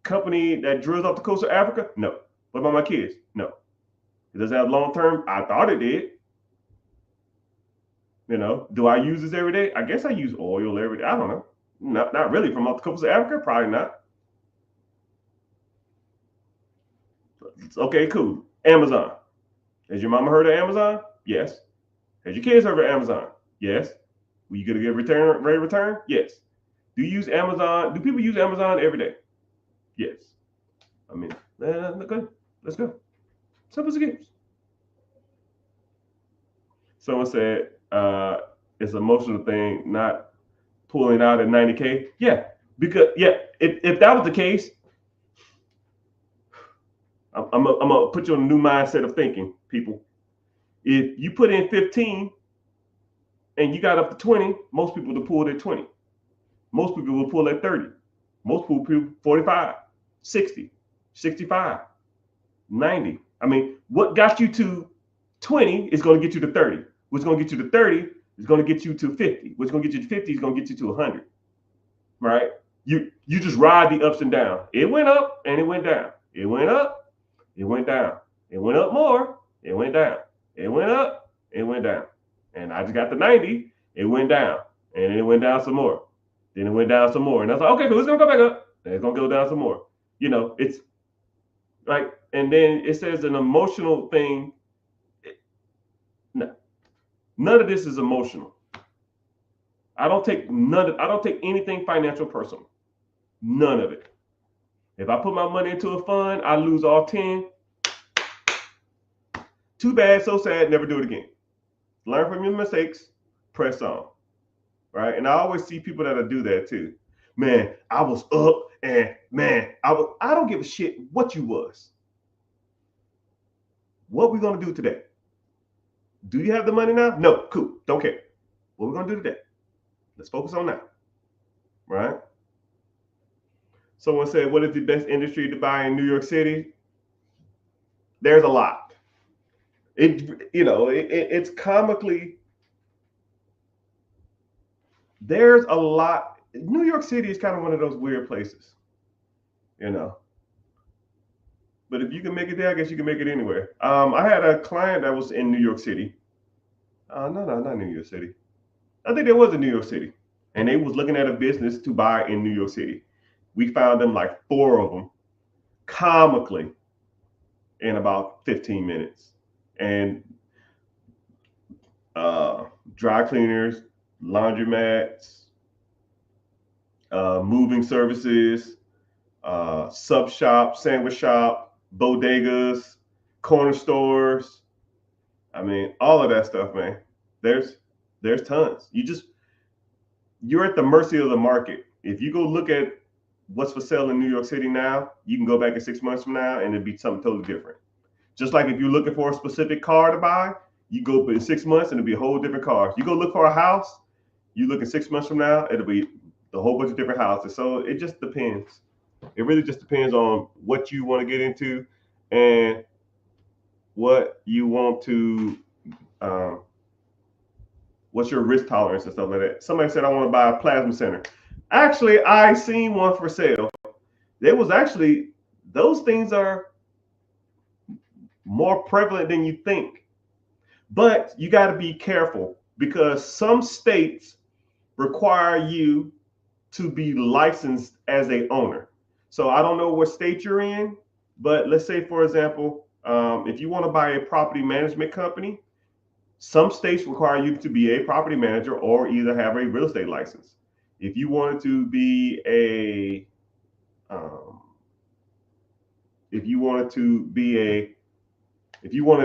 company that drills off the coast of Africa? No. What about my kids? No. Does it have long term? I thought it did. Do I use this every day? I guess I use oil every day. I don't know. Not really. From off the coast of Africa? Probably not. Okay, cool. Amazon. Has your mama heard of Amazon? Yes. Has your kids heard of Amazon? Yes. Will you get a good rate of return? Yes. Do you use Amazon? Do people use Amazon every day? Yes. I mean, good. Let's go. Simple as it gets. Someone said it's an emotional thing, not pulling out at 90K. Yeah, because if that was the case, I'm gonna put you on a new mindset of thinking, people. If you put in 15 and you got up to 20, most people will pull at 20. Most people will pull at 30. Most people 45, 60, 65, 90. I mean, what got you to 20 is going to get you to 30. What's going to get you to 30 is going to get you to 50. What's going to get you to 50 is going to get you to 100. Right? You just ride the ups and downs. It went up and it went down. It went up. It went down. It went up more. It went down. It went up. It went down. And I just got to 90. It went down. And then it went down some more. Then it went down some more. And I was like, okay, cool. It's going to go back up. And it's going to go down some more. It's like, and then it says an emotional thing. No, none of this is emotional. I don't take anything financial personal. None of it. If I put my money into a fund, I lose all 10. Too bad, so sad, never do it again. Learn from your mistakes, press on. right? And I always see people that'll do that too. Man, I was up and man, I don't give a shit what you was. What we gonna do today? Do you have the money now? No, cool. Don't care. What we gonna do today? Let's focus on that, right? Someone said, "What is the best industry to buy in New York City?" There's a lot. It's comically. There's a lot. New York City is kind of one of those weird places, you know. But if you can make it there, I guess you can make it anywhere. I had a client that was in New York City. No, not New York City. I think there was a New York City, and they was looking at a business to buy in New York City. We found them like 4 of them, comically, in about 15 minutes, and dry cleaners, laundromats, moving services, sub shop, sandwich shop, bodegas, corner stores. I mean, all of that stuff, man. There's tons. You're at the mercy of the market. If you go look at what's for sale in New York City now, you can go back in 6 months from now and it'd be something totally different. Just like if you're looking for a specific car to buy, you go in 6 months and it'll be a whole different car. You go look for a house, you look in 6 months from now, it'll be a whole bunch of different houses. So it just depends. It really just depends on what you want to get into and what you want to, what's your risk tolerance and stuff like that. Somebody said, I want to buy a plasma center. Actually, I seen one for sale. There was actually, those things are more prevalent than you think. But you got to be careful because some states require you to be licensed as a owner. So I don't know what state you're in, but let's say, for example, if you want to buy a property management company, some states require you to be a property manager or either have a real estate license. If you wanted to be if you wanted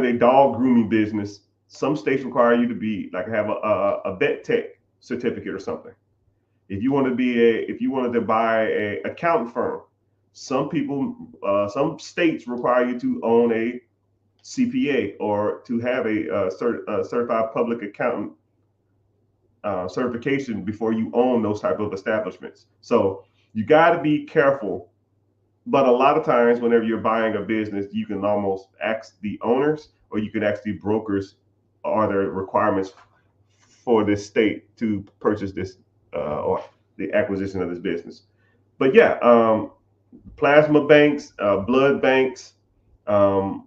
a dog grooming business, some states require you to be like have a vet tech certificate or something. If you wanted to buy a accountant firm, some states require you to own a CPA or to have a certified public accountant certification before you own those type of establishments. So you got to be careful. But a lot of times, whenever you're buying a business, you can almost ask the owners, or you can ask the brokers, are there requirements for this state to purchase this or the acquisition of this business? But yeah, plasma banks, blood banks, the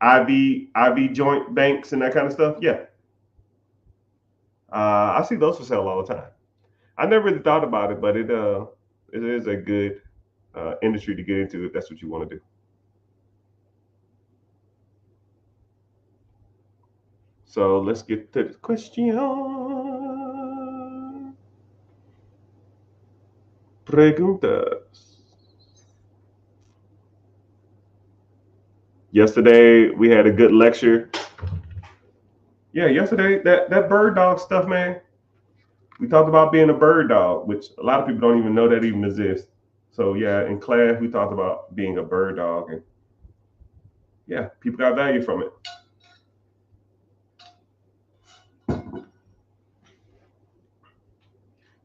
IV joint banks, and that kind of stuff. Yeah, I see those for sale all the time. I never really thought about it, but it is a good industry to get into if that's what you want to do. So let's get to the question. Preguntas. Yesterday we had a good lecture. Yeah, yesterday that bird dog stuff, man. We talked about being a bird dog, which a lot of people don't even know that even exists. So yeah, in class we talked about being a bird dog, and yeah, people got value from it.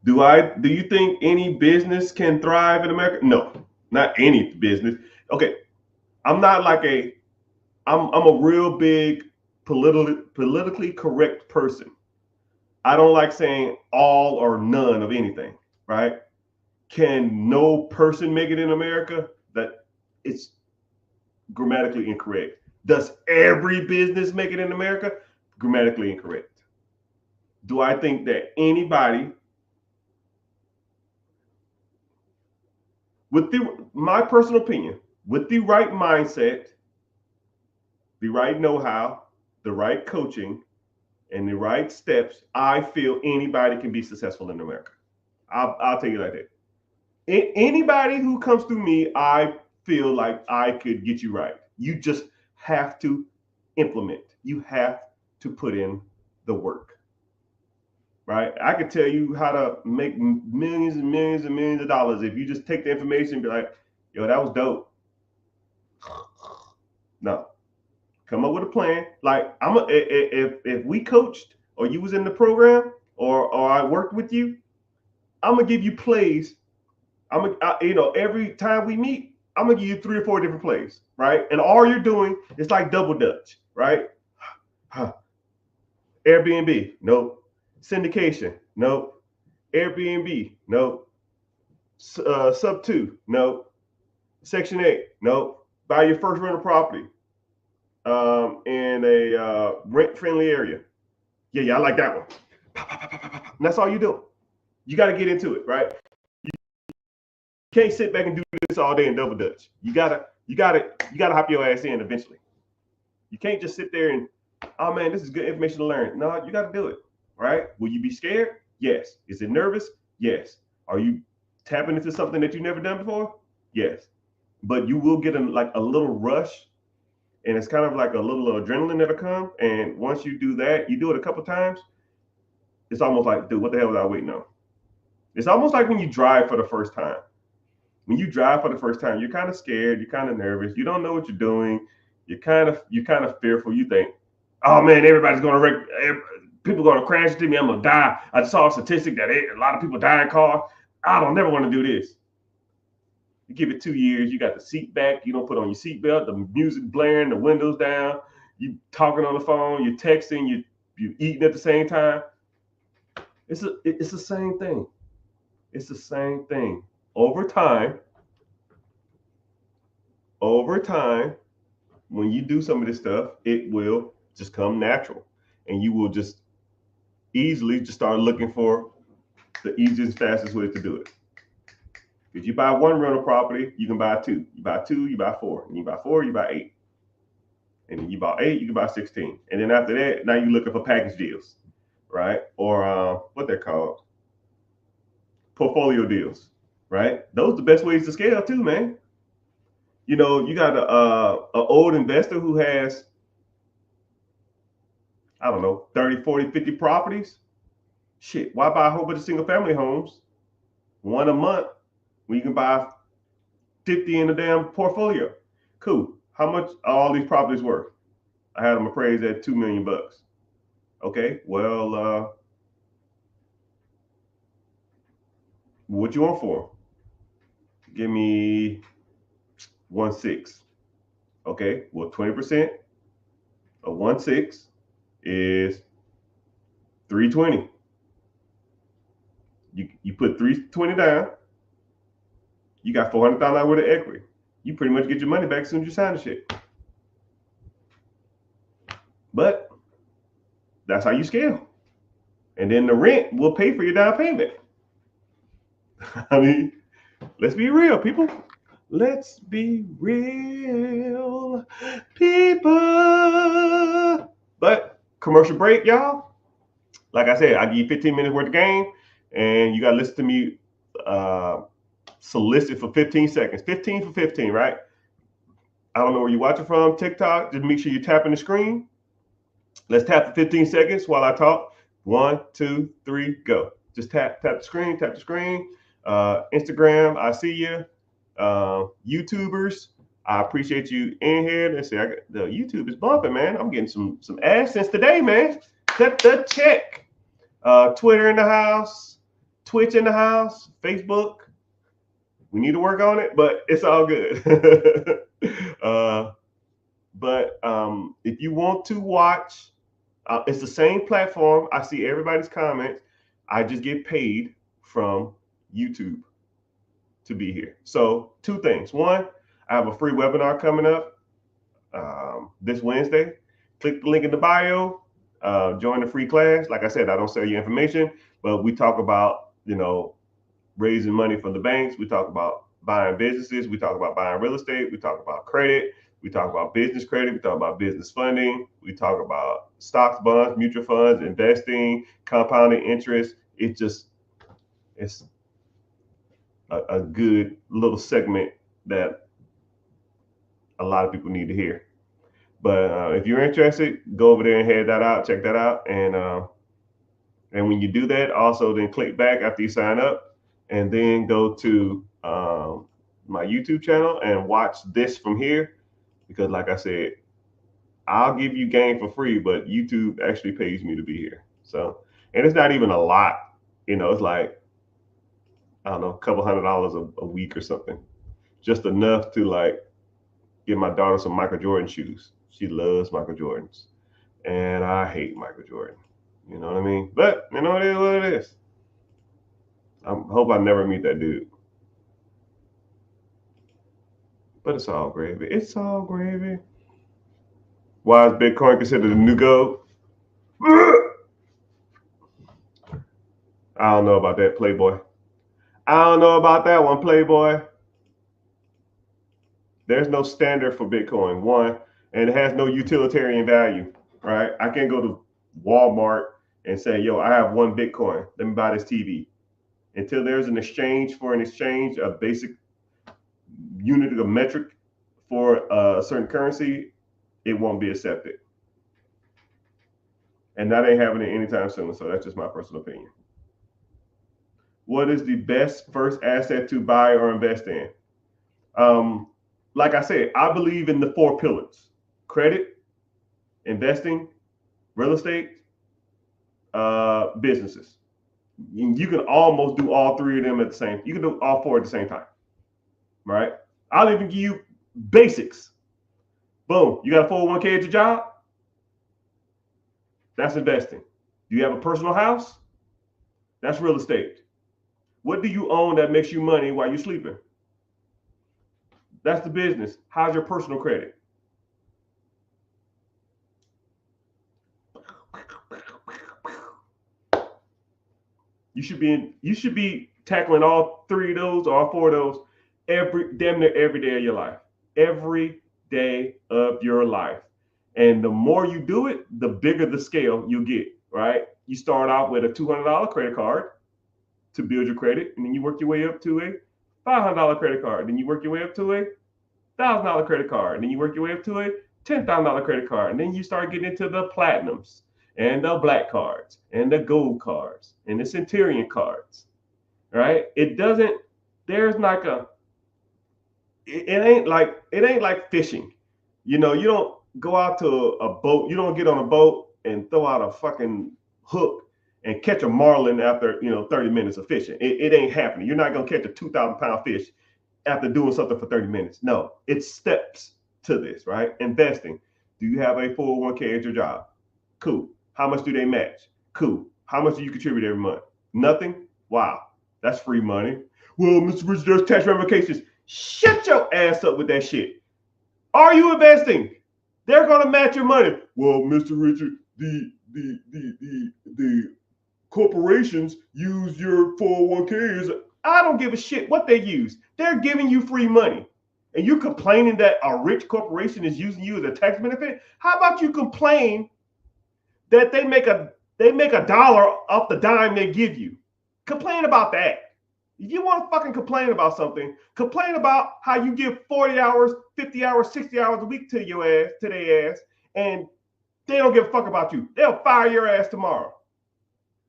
Do you think any business can thrive in America? No, not any business. Okay, I'm not like I'm a real big politically correct person. I don't like saying all or none of anything, right? Can no person make it in America? That it's grammatically incorrect. Does every business make it in America? Grammatically incorrect. Do I think that anybody with my personal opinion, with the right mindset, the right know-how, the right coaching, and the right steps, I feel anybody can be successful in America. I'll tell you like that. Anybody who comes through me, I feel like I could get you right. You just have to implement. You have to put in the work, right? I could tell you how to make millions and millions and millions of dollars if you just take the information and be like, yo, that was dope. No, come up with a plan. Like if we coached or you was in the program or I worked with you, I'm gonna give you plays. Every time we meet, I'm gonna give you 3 or 4 different plays, right? And all you're doing is like double dutch, right? Airbnb, nope. Syndication, nope. Airbnb, nope. Sub 2, nope. Section 8, nope. Buy your first rental property in a rent-friendly area. Yeah, I like that one. And that's all you do. You got to get into it, right? You can't sit back and do this all day in double dutch. You gotta hop your ass in eventually. You can't just sit there and, oh man, this is good information to learn. No, you got to do it, right? Will you be scared? Yes. Is it nervous? Yes. Are you tapping into something that you've never done before? Yes. But you will get a little rush, and it's kind of like a little adrenaline that'll come. And once you do that, you do it a couple times, it's almost like, dude, what the hell was I waiting on? It's almost like when you drive for the first time. When you drive for the first time, you're kind of scared, you're kind of nervous, you don't know what you're doing, you're kind of fearful. You think, oh man, everybody's gonna wreck, people are gonna crash into me, I'm gonna die. I saw a statistic that a lot of people die in cars. I don't never want to do this. You give it 2 years, you got the seat back, you don't put on your seatbelt, the music blaring, the windows down, you talking on the phone, you're texting, you eating at the same time. It's the same thing. It's the same thing. Over time, when you do some of this stuff, it will just come natural, and you will just easily just start looking for the easiest, fastest way to do it. If you buy one rental property, you can buy 2. You buy 2, you buy 4. And you buy 4, you buy 8. And then you buy 8, you can buy 16. And then after that, now you're looking for package deals, right? Or what they're called, portfolio deals, right? Those are the best ways to scale too, man. You know, you got a old investor who has, I don't know, 30, 40, 50 properties. Shit, why buy a whole bunch of single family homes, one a month, when you can buy 50 in a damn portfolio? Cool. How much are all these properties worth? I had them appraised at $2 million. Okay, well, what you want for them? Give me 1.6. Okay, well, 20% of 1.6 is 320. You put 320 down, you got $400,000 worth of equity. You pretty much get your money back as soon as you sign the shit. But that's how you scale. And then the rent will pay for your down payment. I mean, let's be real, people. Let's be real, people. But commercial break, y'all. Like I said, I give you 15 minutes worth of game, and you got to listen to me solicit for 15 seconds. 15 for 15, right? I don't know where you're watching from, TikTok. Just make sure you're tapping the screen. Let's tap for 15 seconds while I talk. 1, 2, 3, go. Just tap the screen, tap the screen. Instagram, I see you. YouTubers, I appreciate you in here. Let's see, the YouTube is bumping, man. I'm getting some AdSense today, man. Cut the check. Twitter in the house, Twitch in the house, Facebook. We need to work on it, but it's all good. But if you want to watch, it's the same platform. I see everybody's comments. I just get paid from YouTube to be here. So 2 things. 1, I have a free webinar coming up this Wednesday. Click the link in the bio. Join the free class. Like I said, I don't sell you information, but we talk about, raising money from the banks. We talk about buying businesses. We talk about buying real estate. We talk about credit. We talk about business credit. We talk about business funding. We talk about stocks, bonds, mutual funds, investing, compounding interest. It's a good little segment that a lot of people need to hear. But if you're interested, go over there and head that out, check that out, and when you do that, also then click back after you sign up, and then go to my YouTube channel and watch this from here, because like I said, I'll give you game for free, but YouTube actually pays me to be here. So, and it's not even a lot, it's like, I don't know, a couple $100 a week or something, just enough to like get my daughter some Michael Jordan shoes. She loves Michael Jordans, and I hate Michael Jordan. You know what I mean? But it is what it is. I hope I never meet that dude. But it's all gravy. It's all gravy. Why is Bitcoin considered the new gold? I don't know about that, Playboy. I don't know about that one, Playboy. There's no standard for Bitcoin, one, and it has no utilitarian value, right? I can't go to Walmart and say, yo, I have one Bitcoin. Let me buy this TV. Until there's an exchange for an exchange, a basic unit of metric for a certain currency, it won't be accepted. And that ain't happening anytime soon. So that's just my personal opinion. What is the best first asset to buy or invest in? Like I said, I believe in the 4 pillars: credit, investing, real estate, businesses. You can almost do all 3 of them at the same. You can do all 4 at the same time, right? I'll even give you basics. Boom, you got a 401k at your job? That's investing. Do you have a personal house? That's real estate. What do you own that makes you money while you're sleeping? That's the business. How's your personal credit? You should be tackling all 3 of those, all 4 of those, damn near every day of your life. Every day of your life. And the more you do it, the bigger the scale you get, right? You start out with a $200 credit card to build your credit, and then you work your way up to a $500 credit card. Then you work your way up to a $1,000 credit card. And then you work your way up to a $10,000 credit card. And then you start getting into the platinums and the black cards and the gold cards and the centurion cards, right? It ain't like fishing. You don't go out to a boat. You don't get on a boat and throw out a fucking hook and catch a marlin after 30 minutes of fishing. It ain't happening. You're not gonna catch a 2,000-pound fish after doing something for 30 minutes. No, it's steps to this, right? Investing. Do you have a 401k at your job? Cool. How much do they match? Cool. How much do you contribute every month? Nothing? Wow, that's free money. Well, Mr. Richard, there's tax ramifications. Shut your ass up with that shit. Are you investing? They're gonna match your money. Well, Mr. Richard, the corporations use your 401ks. I don't give a shit what they use. They're giving you free money. And you're complaining that a rich corporation is using you as a tax benefit? How about you complain that they make a dollar off the dime they give you? Complain about that. If you want to fucking complain about something, complain about how you give 40 hours, 50 hours, 60 hours a week to their ass, and they don't give a fuck about you. They'll fire your ass tomorrow.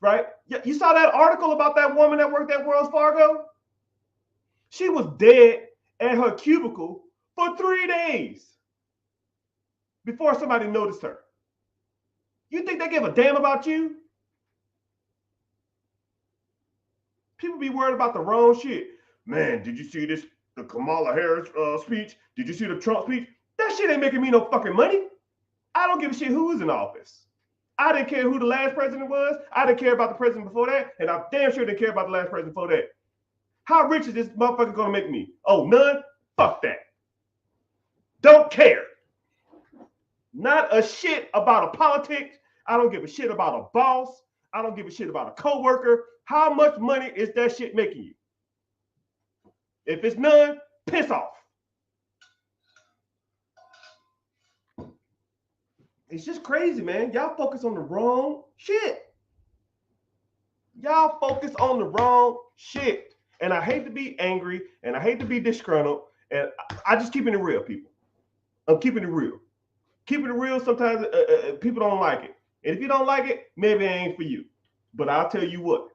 Right? You saw that article about that woman that worked at Wells Fargo? She was dead at her cubicle for 3 days before somebody noticed her. You think they give a damn about you? People be worried about the wrong shit. Man, did you see the Kamala Harris speech? Did you see the Trump speech? That shit ain't making me no fucking money. I don't give a shit who is in office. I didn't care who the last president was. I didn't care about the president before that. And I damn sure didn't care about the last president before that. How rich is this motherfucker gonna make me? Oh, none? Fuck that. Don't care. Not a shit about a politics. I don't give a shit about a boss. I don't give a shit about a coworker. How much money is that shit making you? If it's none, piss off. It's just crazy, man. Y'all focus on the wrong shit. Y'all focus on the wrong shit. And I hate to be angry and I hate to be disgruntled. And I just keeping it real, people. I'm keeping it real. Keep it real. Sometimes people don't like it. And if you don't like it, maybe it ain't for you. But I'll tell you what,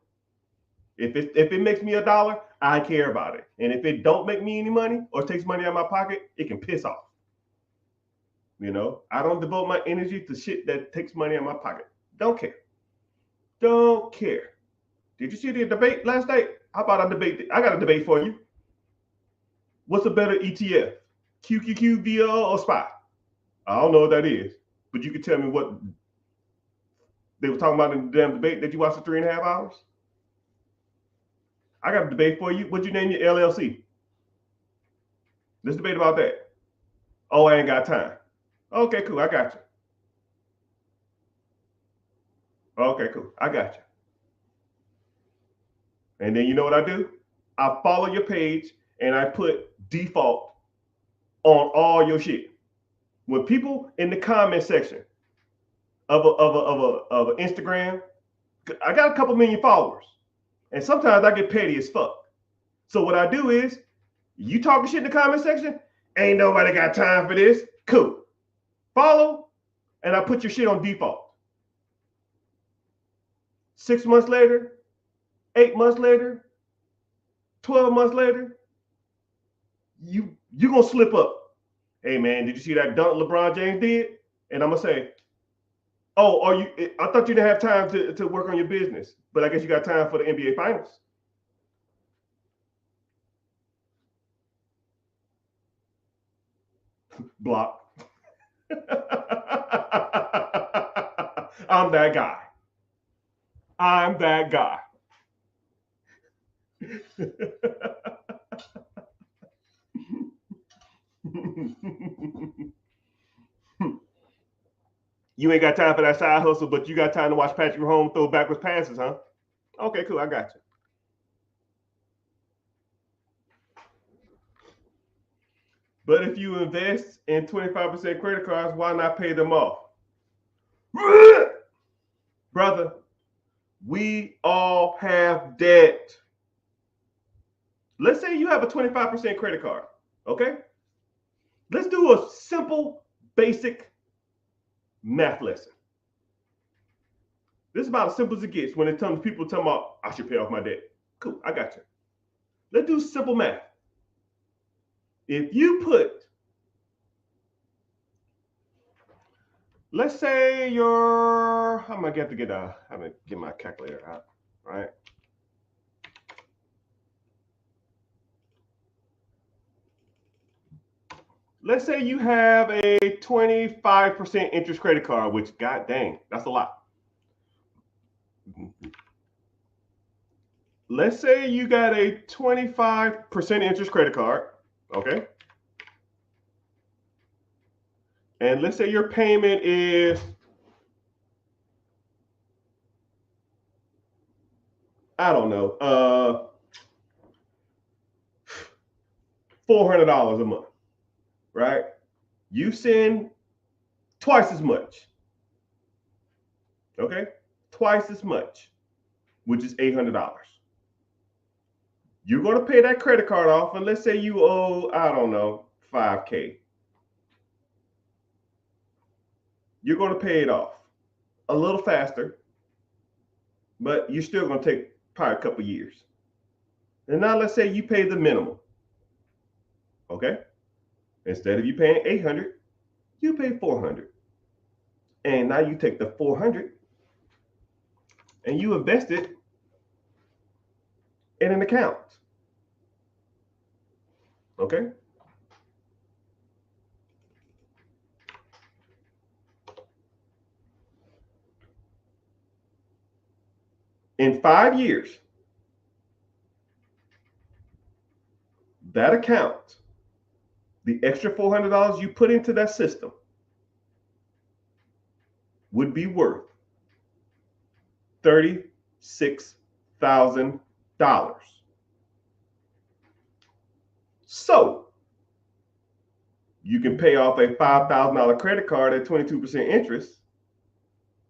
if it makes me $1, I care about it. And if it don't make me any money or takes money out of my pocket, it can piss off. You know, I don't devote my energy to shit that takes money out of my pocket. Don't care. Don't care. Did you see the debate last night? How about I debate? I got a debate for you. What's a better ETF? QQQ, VL, or SPY? I don't know what that is, but you can tell me what they were talking about in the damn debate that you watched for 3.5 hours. I got a debate for you. What'd you name your LLC? Let's debate about that. Oh, I ain't got time. Okay, cool. I got you. Okay, cool. I got you. And then you know what I do? I follow your page and I put default on all your shit. When people in the comment section of an Instagram, I got a couple million followers, and sometimes I get petty as fuck. So what I do is, you talking shit in the comment section, ain't nobody got time for this. Cool. Follow, and I put your shit on default. 6 months later, 8 months later, 12 months later, you gonna slip up. Hey man, did you see that dunk LeBron James did? And I'm gonna say, oh, I thought you didn't have time to work on your business, but I guess you got time for the NBA Finals. Block. I'm that guy. I'm that guy. You ain't got time for that side hustle, but you got time to watch Patrick Mahomes throw backwards passes, huh? Okay, cool. I got you. But if you invest in 25% credit cards, why not pay them off? Brother, we all have debt. Let's say you have a 25% credit card, okay? Let's do a simple, basic math lesson. This is about as simple as it gets when it comes to people talking about, I should pay off my debt. Cool, I got you. Let's do simple math. If you put, let's say I'm gonna get my calculator out, right? Let's say you have a 25% interest credit card, which, god dang, that's a lot. Let's say you got a 25% interest credit card, okay? And let's say your payment is, I don't know, $400 a month, right? You send twice as much, okay? Twice as much, which is $800. You're going to pay that credit card off, and let's say you owe, I don't know, $5K. You're going to pay it off a little faster, but you're still going to take probably a couple years. And now let's say you pay the minimum, okay? Instead of you paying $800, you pay $400. And now you take the $400 and you invest it in an account, okay? In 5 years, that account, the extra $400 you put into that system, would be worth $36,000. So you can pay off a $5,000 credit card at 22% interest,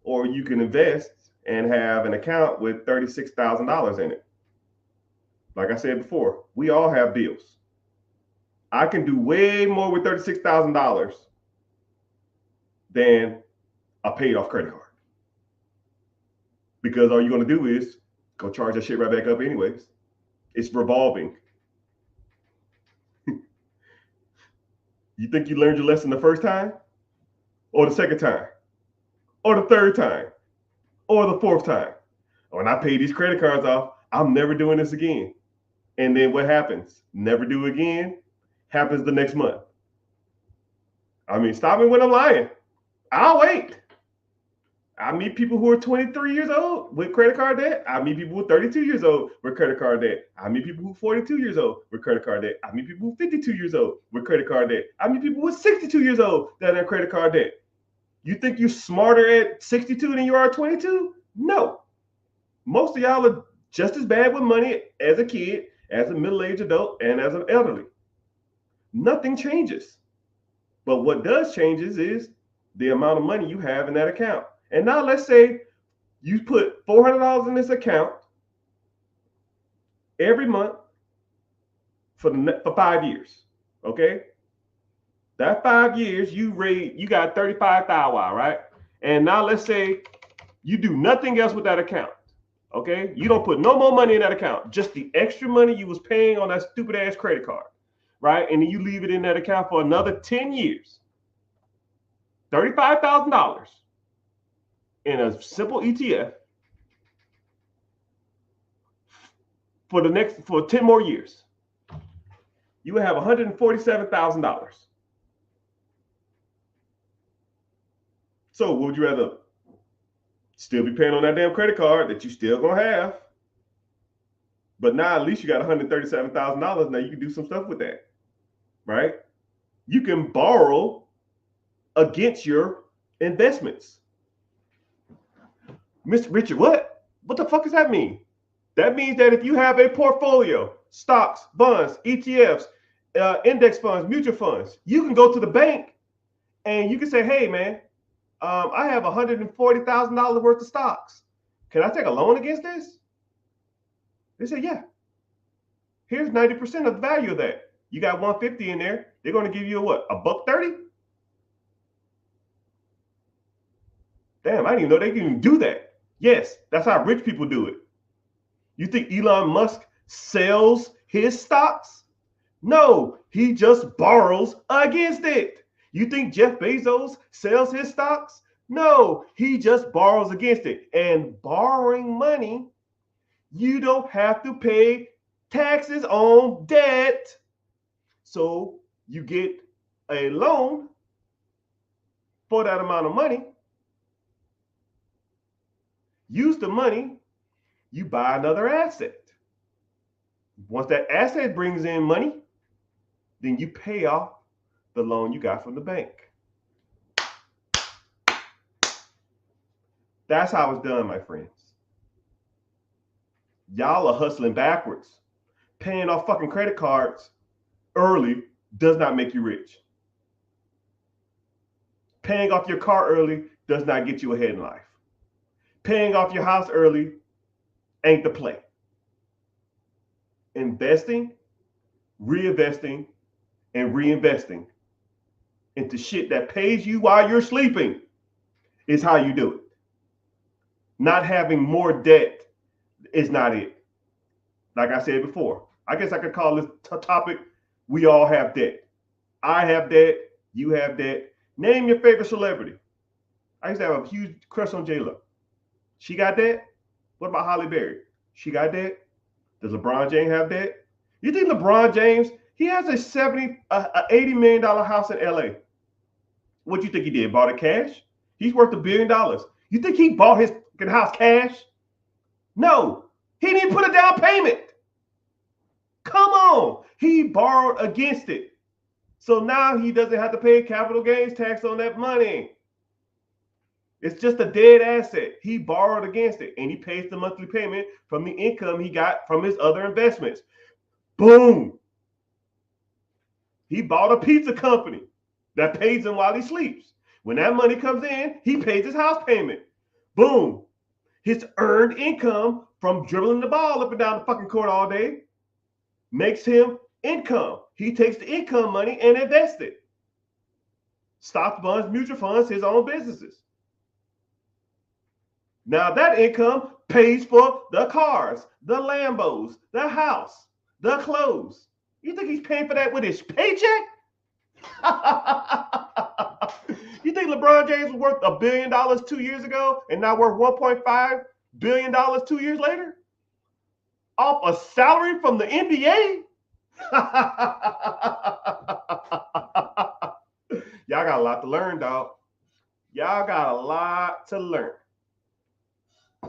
or you can invest and have an account with $36,000 in it. Like I said before, we all have bills. I can do way more with $36,000 than a paid off credit card. Because all you're going to do is go charge that shit right back up anyways. It's revolving. You think you learned your lesson the first time? Or the second time? Or the third time? Or the fourth time? When I pay these credit cards off, I'm never doing this again. And then what happens? Never do again. Happens the next month. I mean, stop me when I'm lying. I'll wait. I meet people who are 23 years old with credit card debt. I meet people who are 32 years old with credit card debt. I meet people who are 42 years old with credit card debt. I meet people who are 52 years old with credit card debt. I meet people who are 62 years old that have credit card debt. You think you're smarter at 62 than you are at 22? No. Most of y'all are just as bad with money as a kid, as a middle-aged adult, and as an elderly. Nothing changes. But what does change is the amount of money you have in that account. And now let's say you put $400 in this account every month for 5 years. Okay? That 5 years you got 35,000, right? And now let's say you do nothing else with that account. Okay? You don't put no more money in that account, just the extra money you was paying on that stupid ass credit card, right? And then you leave it in that account for another 10 years. $35,000 in a simple ETF for 10 more years. You would have $147,000. So what would you rather? Still be paying on that damn credit card that you still gonna have, but now at least you got $137,000. Now you can do some stuff with that, right? You can borrow against your investments. Mr. Richard, what? What the fuck does that mean? That means that if you have a portfolio, stocks, bonds, ETFs, index funds, mutual funds, you can go to the bank and you can say, hey, man, I have $140,000 worth of stocks. Can I take a loan against this? They say, yeah. Here's 90% of the value of that. You got 150 in there. They're going to give you a what? $1.30? Damn, I didn't even know they can even do that. Yes, that's how rich people do it. You think Elon Musk sells his stocks? No, he just borrows against it. You think Jeff Bezos sells his stocks? No, he just borrows against it. And borrowing money, you don't have to pay taxes on debt. So you get a loan for that amount of money. Use the money, you buy another asset. Once that asset brings in money, then you pay off the loan you got from the bank. That's how it's done, my friends. Y'all are hustling backwards. Paying off fucking credit cards early does not make you rich. Paying off your car early does not get you ahead in life. Paying off your house early ain't the play. Investing, reinvesting, and reinvesting into shit that pays you while you're sleeping is how you do it. Not having more debt is not it. Like I said before, I guess I could call this topic, we all have debt. I have debt, you have debt. Name your favorite celebrity. I used to have a huge crush on J-Lo. She got debt? What about Halle Berry? She got debt? Does LeBron James have debt? You think LeBron James, he has a $80 million house in LA. What do you think he did? Bought it cash? He's worth $1 billion. You think he bought his house cash? No, he didn't put a down payment. Come on, he borrowed against it. So now he doesn't have to pay capital gains tax on that money. It's just a dead asset. He borrowed against it, and he pays the monthly payment from the income he got from his other investments. Boom. He bought a pizza company that pays him while he sleeps. When that money comes in, he pays his house payment. Boom. His earned income from dribbling the ball up and down the fucking court all day makes him income. He takes the income money and invests it. Stock funds, mutual funds, his own businesses. Now that income pays for the cars, the Lambos, the house, the clothes. You think he's paying for that with his paycheck? You think LeBron James was worth $1 billion 2 years ago and now worth $1.5 billion 2 years later? Off a salary from the NBA? Y'all got a lot to learn, dog. Y'all got a lot to learn.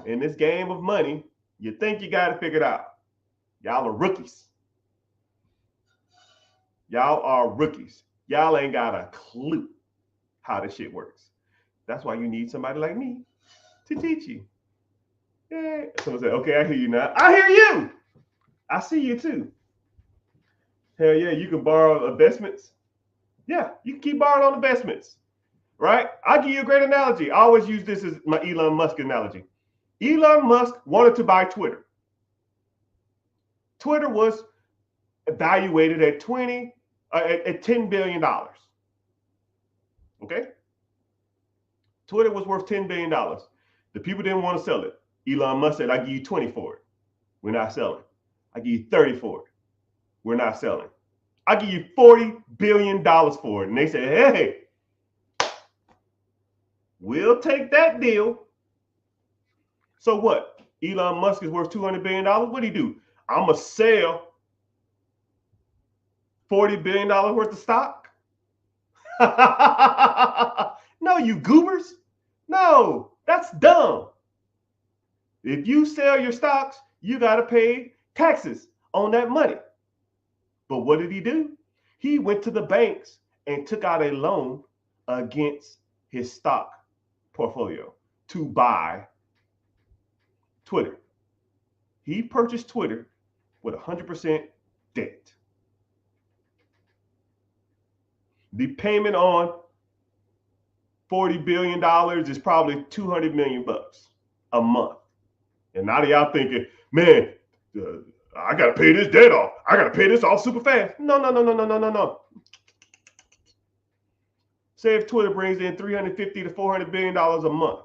In this game of money, you think you got it figured out. Y'all are rookies. Y'all are rookies. Y'all ain't got a clue how this shit works. That's why you need somebody like me to teach you. Yeah. Someone said, okay, I hear you now. I hear you. I see you too. Hell yeah, you can borrow investments. Yeah, you can keep borrowing on investments, right? I'll give you a great analogy. I always use this as my Elon Musk analogy. Elon Musk wanted to buy Twitter. Twitter was evaluated at $10 billion. Okay? Twitter was worth $10 billion. The people didn't want to sell it. Elon Musk said, I give you 20 for it. We're not selling. I give you 30 for it. We're not selling. I give you $40 billion for it. And they said, hey, we'll take that deal. So what? Elon Musk is worth $200 billion. What do he do? I'm going to sell $40 billion worth of stock? No, you goobers. No, that's dumb. If you sell your stocks, you got to pay taxes on that money. But what did he do? He went to the banks and took out a loan against his stock portfolio to buy Twitter. He purchased Twitter with 100% debt. The payment on $40 billion is probably $200 million a month. And now y'all thinking, man, I got to pay this debt off. I got to pay this off super fast. No. Say if Twitter brings in $350 to $400 billion a month.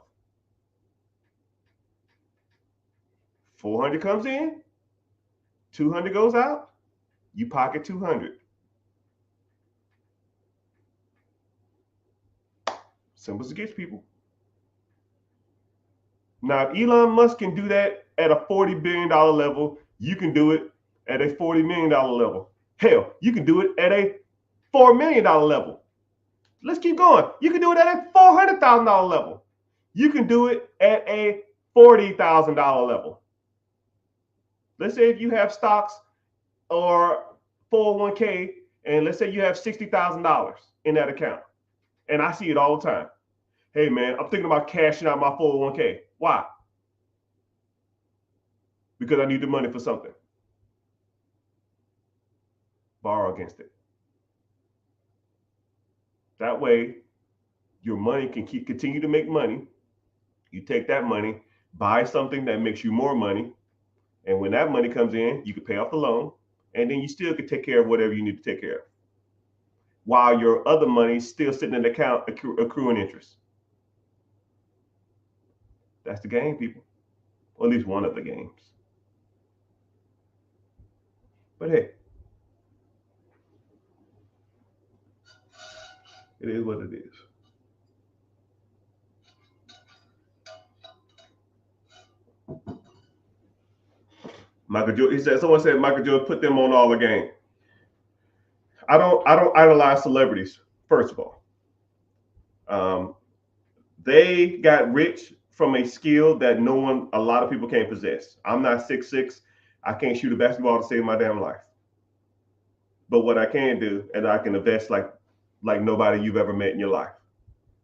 400 comes in, 200 goes out, you pocket 200. Simple as it gets, people. Now, if Elon Musk can do that at a $40 billion level, you can do it at a $40 million level. Hell, you can do it at a $4 million level. Let's keep going. You can do it at a $400,000 level. You can do it at a $40,000 level. Let's say if you have stocks or 401k, and let's say you have $60,000 in that account. And I see it all the time. Hey, man, I'm thinking about cashing out my 401k. Why? Because I need the money for something. Borrow against it. That way, your money can continue to make money. You take that money, buy something that makes you more money. And when that money comes in, you can pay off the loan. And then you still can take care of whatever you need to take care of, while your other money is still sitting in the account accruing interest. That's the game, people. Or at least one of the games. But hey, it is what it is. Michael Jordan, he said, someone said Michael Jordan put them on all the game. I don't idolize celebrities, first of all. They got rich from a skill that a lot of people can't possess. I'm not 6'6". I can't shoot a basketball to save my damn life. But what I can do, and I can invest like nobody you've ever met in your life.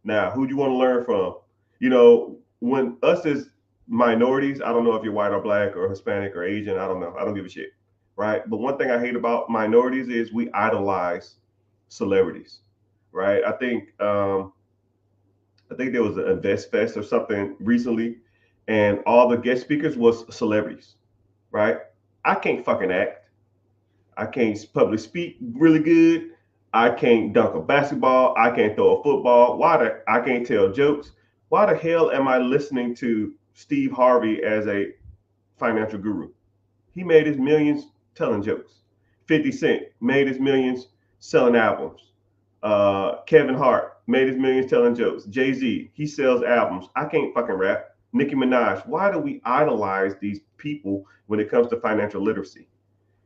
Now, who do you want to learn from? You know, when us as minorities, I don't know if you're white or black or Hispanic or Asian, I don't know. I don't give a shit, right? But one thing I hate about minorities is we idolize celebrities, right? I think there was an Invest Fest or something recently, and all the guest speakers was celebrities, right? I can't fucking act. I can't publicly speak really good. I can't dunk a basketball. I can't throw a football. I can't tell jokes. Why the hell am I listening to Steve Harvey as a financial guru? He made his millions telling jokes. 50 Cent made his millions selling albums. Kevin Hart made his millions telling jokes. Jay-Z, he sells albums. I can't fucking rap. Nicki Minaj, why do we idolize these people when it comes to financial literacy?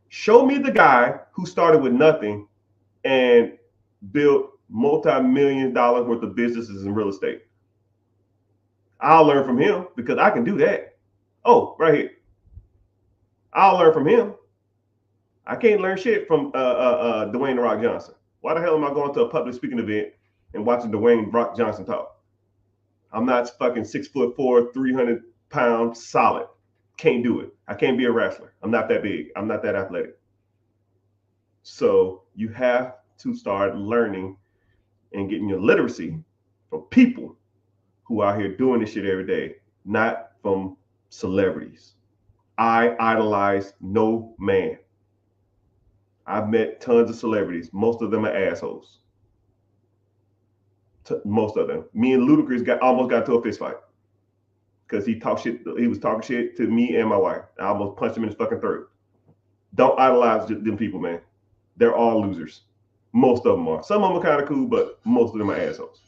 Show me the guy who started with nothing and built multi-million dollars worth of businesses in real estate. I'll learn from him because I can do that. Oh, right here. I'll learn from him. I can't learn shit from Dwayne The Rock Johnson. Why the hell am I going to a public speaking event and watching Dwayne Rock Johnson talk? I'm not fucking 6'4", 300 pounds solid. Can't do it. I can't be a wrestler. I'm not that big. I'm not that athletic. So you have to start learning and getting your literacy from people who are here doing this shit every day, not from celebrities. I idolize no man. I've met tons of celebrities. Most of them are assholes. Most of them. Me and Ludacris almost got to a fist fight because he talked shit. He was talking shit to me and my wife. I almost punched him in his fucking throat. Don't idolize them people, man. They're all losers. Most of them are. Some of them are kind of cool, but most of them are assholes.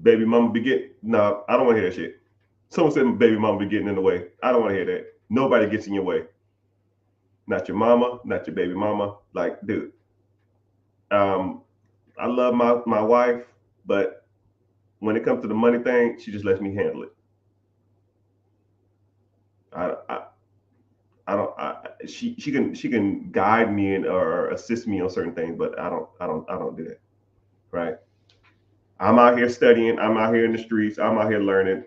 Baby mama be getting. No, I don't want to hear that shit. Someone said baby mama be getting in the way. I don't want to hear that. Nobody gets in your way. Not your mama, not your baby mama. Like, dude. I love my wife, but when it comes to the money thing, she just lets me handle it. She can guide me or assist me on certain things, but I don't do that. Right? I'm out here studying. I'm out here in the streets. I'm out here learning.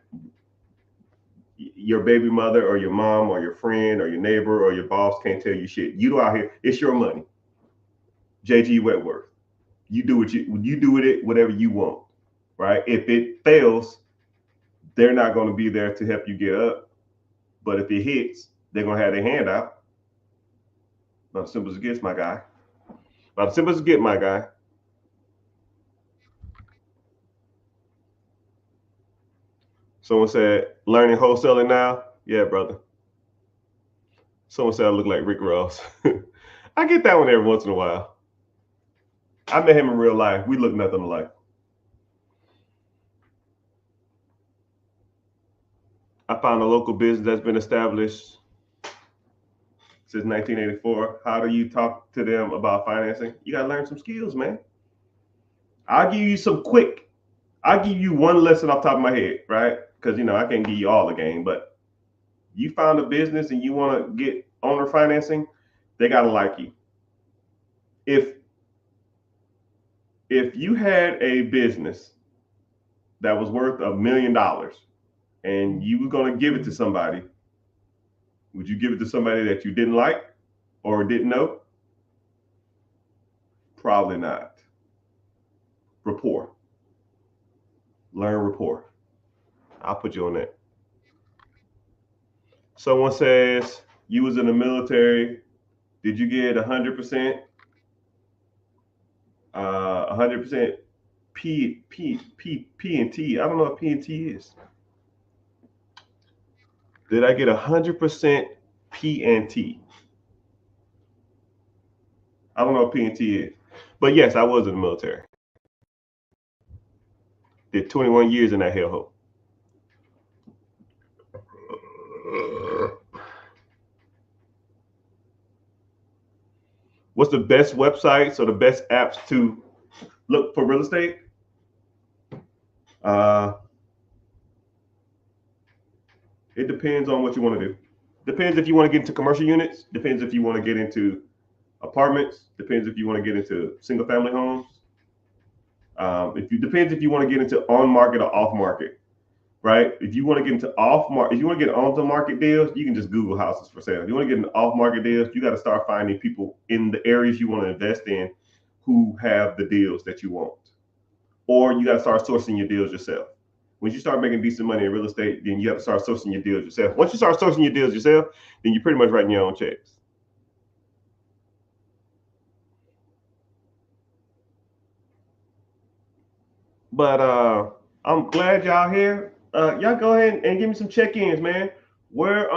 Your baby mother or your mom or your friend or your neighbor or your boss can't tell you shit. You out here, it's your money. JG Wentworth. You do what you do with it, whatever you want. Right? If it fails, they're not going to be there to help you get up. But if it hits, they're going to have their hand out. About as simple as it gets, my guy. About as simple as it gets, my guy. Someone said, learning wholesaling now? Yeah, brother. Someone said I look like Rick Ross. I get that one every once in a while. I met him in real life. We look nothing alike. I found a local business that's been established since 1984. How do you talk to them about financing? You got to learn some skills, man. I'll give you one lesson off the top of my head, right? Because, I can't give you all the game, but you found a business and you want to get owner financing, they got to like you. If you had a business that was worth $1 million and you were going to give it to somebody, would you give it to somebody that you didn't like or didn't know? Probably not. Rapport. Learn rapport. I'll put you on that. Someone says you was in the military. Did you get 100%? 100% P and T. I don't know what P and T is. Did I get 100% P and T? I don't know what P and T is. But yes, I was in the military. Did 21 years in that hellhole. What's the best websites or the best apps to look for real estate? It depends on what you want to do. Depends if you want to get into commercial units. Depends if you want to get into apartments. Depends if you want to get into single family homes. Depends if you want to get into on market or off market, right? If you want to get into off market, if you want to get onto market deals, you can just Google houses for sale. If you want to get into off market deals, you got to start finding people in the areas you want to invest in who have the deals that you want, or you got to start sourcing your deals yourself. Once you start making decent money in real estate, then you have to start sourcing your deals yourself. Once you start sourcing your deals yourself, then you're pretty much writing your own checks. But I'm glad y'all here. Y'all go ahead and give me some check-ins, man. Where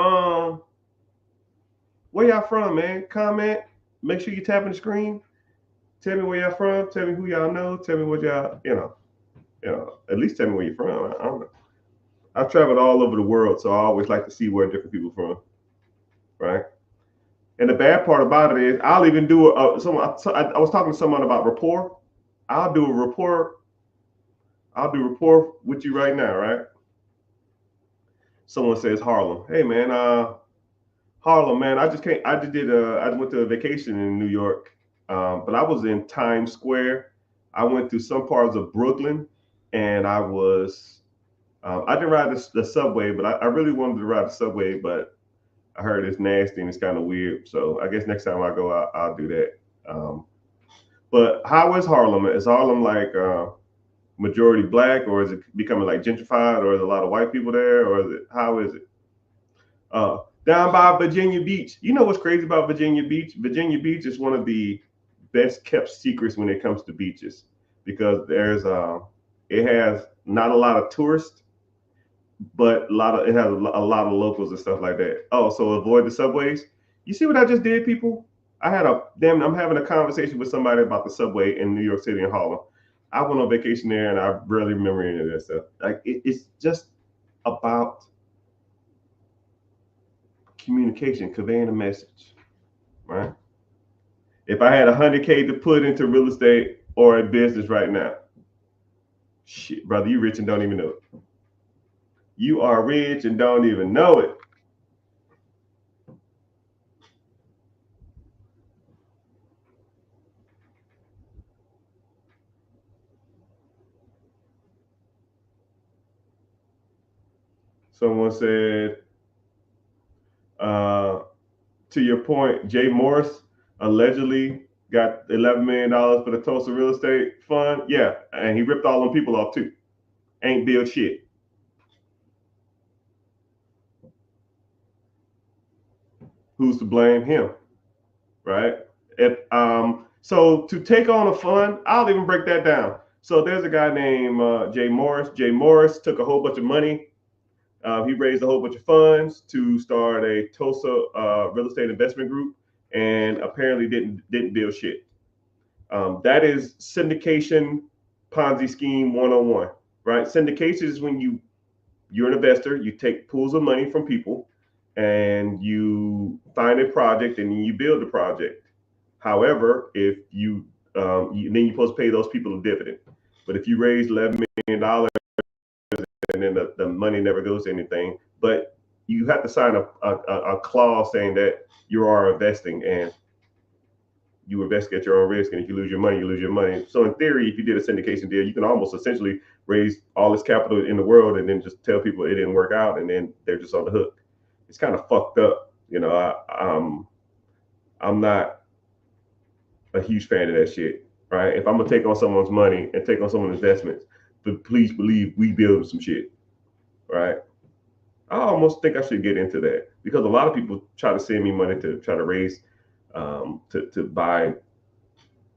where y'all from, man? Comment. Make sure you tapping the screen. Tell me where y'all from. Tell me who y'all know. Tell me what y'all, at least tell me where you're from. I don't know. I've traveled all over the world, so I always like to see where different people from, right? And the bad part about it is, I'll even do I was talking to someone about rapport. I'll do a rapport. I'll do rapport with you right now, right? Someone says Harlem. Hey, man, Harlem, man. I just can't. I just did. I went to a vacation in New York, but I was in Times Square. I went through some parts of Brooklyn, and I was. I didn't ride the subway, but I really wanted to ride the subway, but I heard it's nasty and it's kind of weird. So I guess next time I go, I'll do that. Um, but how is Harlem? Is Harlem like majority black, or is it becoming like gentrified, or is a lot of white people there, or is it how is it? Down by Virginia Beach. You know what's crazy about Virginia Beach? Virginia Beach is one of the best kept secrets when it comes to beaches because it has not a lot of tourists, but it has a lot of locals and stuff like that. Oh, so avoid the subways. You see what I just did, people? I'm having a conversation with somebody about the subway in New York City and Harlem. I went on vacation there and I barely remember any of that stuff. Like it's just about communication, conveying a message, right? If I had 100K to put into real estate or a business right now, shit, brother, you rich and don't even know it. You are rich and don't even know it. Someone said, uh, to your point, Jay Morris allegedly got $11 million for the Tulsa real estate fund. Yeah, and he ripped all them people off too. Ain't built shit. Who's to blame? Him, right? If so to take on a fund, I'll even break that down. So there's a guy named Jay Morris. Jay Morris took a whole bunch of money. He raised a whole bunch of funds to start a Tulsa real estate investment group, and apparently didn't build shit. That is syndication Ponzi scheme 101, right? Syndication is when you're an investor, you take pools of money from people, and you find a project and then you build the project. However, if then you're supposed to pay those people a dividend. But if you raise $11 million and then the money never goes to anything, but you have to sign a clause saying that you are investing and you invest at your own risk, and if you lose your money, you lose your money. So in theory, if you did a syndication deal, you can almost essentially raise all this capital in the world and then just tell people it didn't work out, and then they're just on the hook. It's kind of fucked up, I'm not a huge fan of that shit, right? If I'm gonna take on someone's money and take on someone's investments, but please believe we build some shit, right? I almost think I should get into that because a lot of people try to send me money to try to raise to buy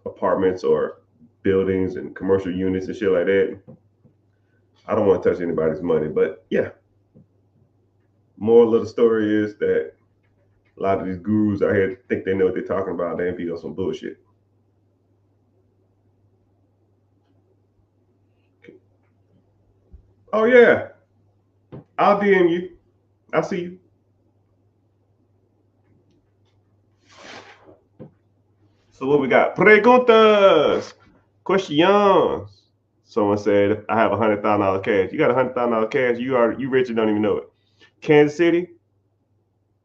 apartments or buildings and commercial units and shit like that. I don't want to touch anybody's money, but yeah. Moral of the story is that a lot of these gurus out here think they know what they're talking about. They be on some bullshit. Oh yeah, I'll DM you. I'll see you. So what we got? Preguntas, questions. Someone said I have $100,000 cash. You got $100,000 cash. You rich and don't even know it. Kansas City,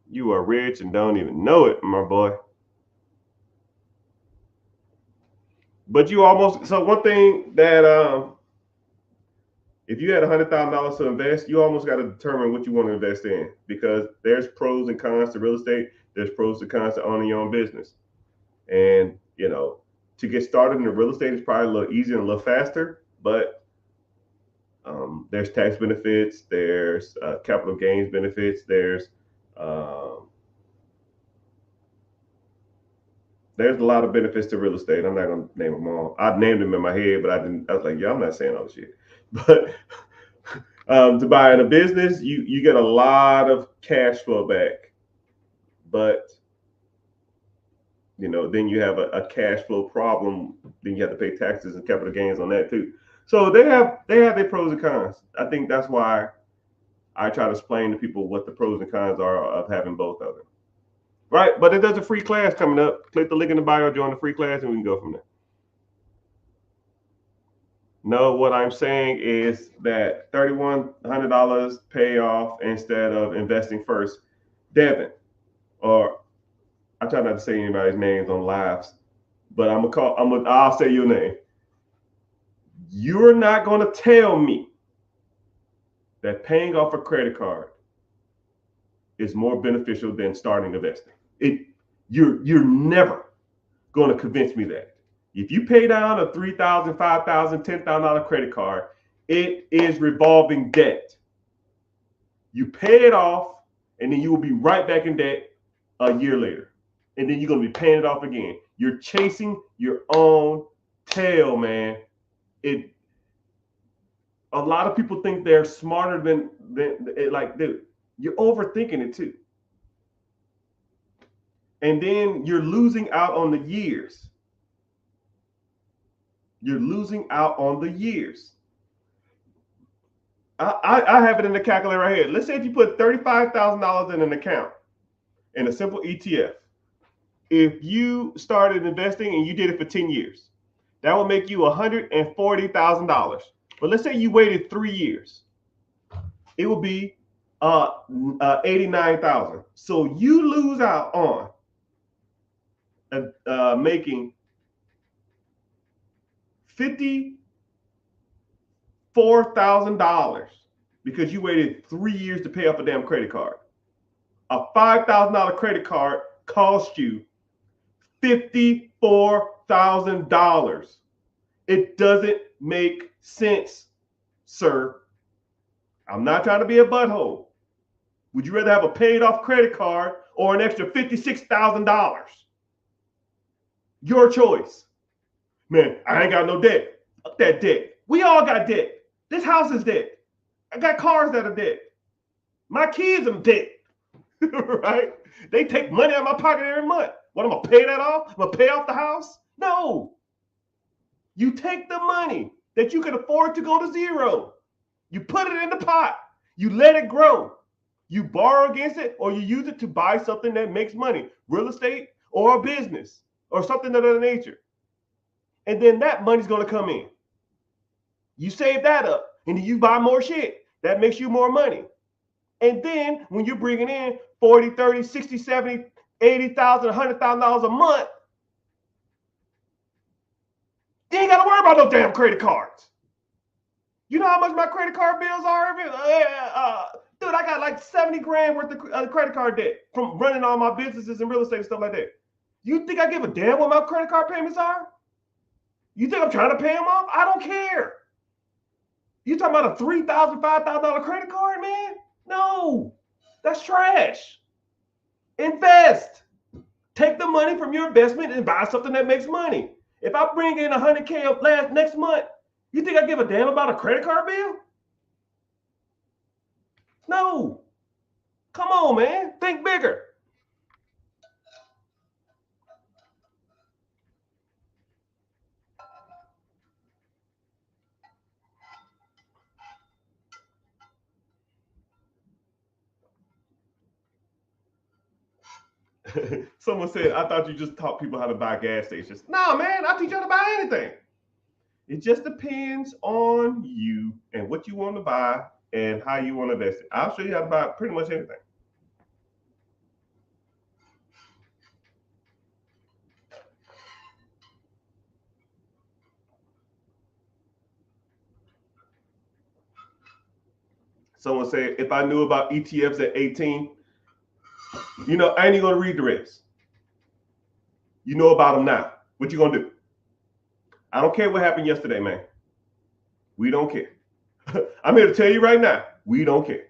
you are rich and don't even know it, my boy. But you almost so one thing that if you had $100,000 to invest, you almost got to determine what you want to invest in because there's pros and cons to real estate. There's pros and cons to owning your own business. And to get started in the real estate is probably a little easier and a little faster, but There's tax benefits. There's capital gains benefits. There's a lot of benefits to real estate. I'm not gonna name them all. I named them in my head, but I didn't. I was like, yeah, I'm not saying all the shit. But to buy in a business, you get a lot of cash flow back, but then you have a cash flow problem. Then you have to pay taxes and capital gains on that too. So they have their pros and cons. I think that's why I try to explain to people what the pros and cons are of having both of them. Right, but there's a free class coming up. Click the link in the bio, join the free class, and we can go from there. No, what I'm saying is that $3,100 pay off instead of investing first. Devin, or I try not to say anybody's names on lives, but I'll say your name. You're not going to tell me that paying off a credit card is more beneficial than starting investing. You're never going to convince me that. If you pay down a $3,000, $5,000, $10,000 credit card, it is revolving debt. You pay it off, and then you will be right back in debt a year later. And then you're going to be paying it off again. You're chasing your own tail, man. A lot of people think they're smarter than like, dude, you're overthinking it too. And then you're losing out on the years. You're losing out on the years. I have it in the calculator right here. Let's say if you put $35,000 in an account in a simple ETF, if you started investing and you did it for 10 years, that will make you $140,000. But let's say you waited 3 years, it will be 89,000. So you lose out on making $54,000 because you waited 3 years to pay off a damn credit card. A $5,000 credit card cost you $54,000. It doesn't make sense, sir. I'm not trying to be a butthole. Would you rather have a paid off credit card or an extra $56,000? Your choice. Man, I ain't got no debt. Fuck that debt. We all got debt. This house is debt. I got cars that are debt. My kids are debt. Right? They take money out of my pocket every month. What, I'm going to pay that off? I'm going to pay off the house? No. You take the money that you can afford to go to zero. You put it in the pot. You let it grow. You borrow against it, or you use it to buy something that makes money. Real estate or a business or something of that nature. And then that money's going to come in. You save that up and then you buy more shit. That makes you more money. And then when you're bringing in 40, 30, 60, 70, 80,000, $100,000 a month, you ain't got to worry about no damn credit cards. You know how much my credit card bills are? Dude, I got like 70 grand worth of credit card debt from running all my businesses and real estate and stuff like that. You think I give a damn what my credit card payments are? You think I'm trying to pay them off? I don't care. You talking about a $3,000, $5,000 credit card, man? No, that's trash. Invest. Take the money from your investment and buy something that makes money. If I bring in $100K next month, you think I give a damn about a credit card bill? No. Come on, man. Think bigger. Someone said, I thought you just taught people how to buy gas stations. No, man, I teach you how to buy anything. It just depends on you and what you want to buy and how you want to invest it. I'll show you how to buy pretty much anything. Someone said, if I knew about ETFs at 18, I ain't even going to read the rest. You know about them now. What you going to do? I don't care what happened yesterday, man. We don't care. I'm here to tell you right now, we don't care.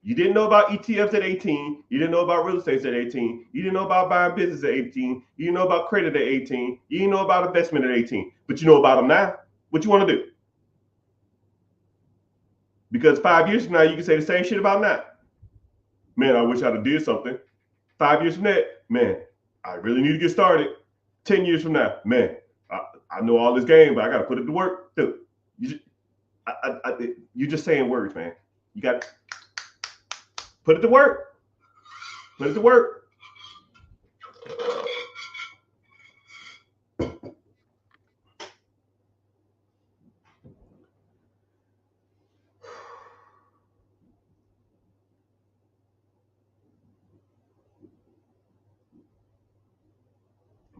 You didn't know about ETFs at 18. You didn't know about real estate at 18. You didn't know about buying business at 18. You didn't know about credit at 18. You didn't know about investment at 18. But you know about them now. What you want to do? Because 5 years from now, you can say the same shit about now. Man, I wish I'd have did something. 5 years from that, man, I really need to get started. 10 years from now, man, I know all this game, but I got to put it to work too. You're just saying words, man. You got to put it to work. Put it to work.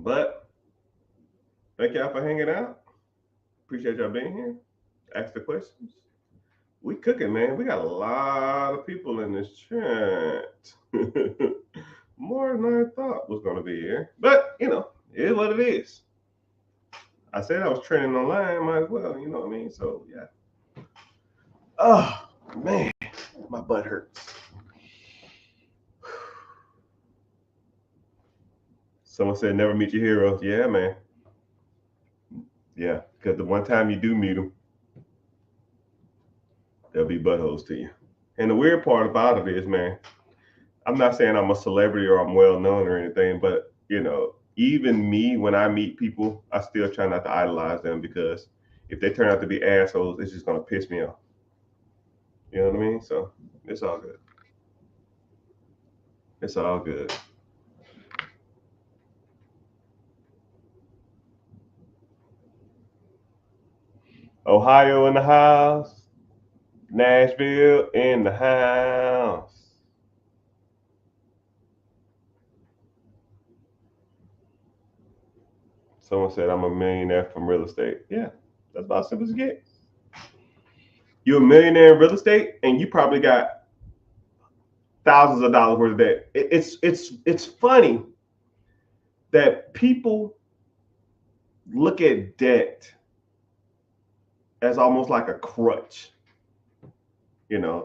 But thank y'all for hanging out. Appreciate y'all being here. Ask the questions. We cooking, man. We got a lot of people in this chat. More than I thought was going to be here. But, it is what it is. I said I was training online. Might as well, you know what I mean? So, yeah. Oh, man. My butt hurts. Someone said never meet your heroes. Yeah, man. Yeah, because the one time you do meet them, they'll be buttholes to you. And the weird part about it is, man, I'm not saying I'm a celebrity or I'm well known or anything, but even me, when I meet people, I still try not to idolize them, because if they turn out to be assholes, it's just gonna piss me off. You know what I mean? So it's all good. It's all good. Ohio in the house. Nashville in the house. Someone said I'm a millionaire from real estate. Yeah, that's about as simple as it gets. You're a millionaire in real estate, and you probably got thousands of dollars worth of debt. It's funny that people look at debt as almost like a crutch.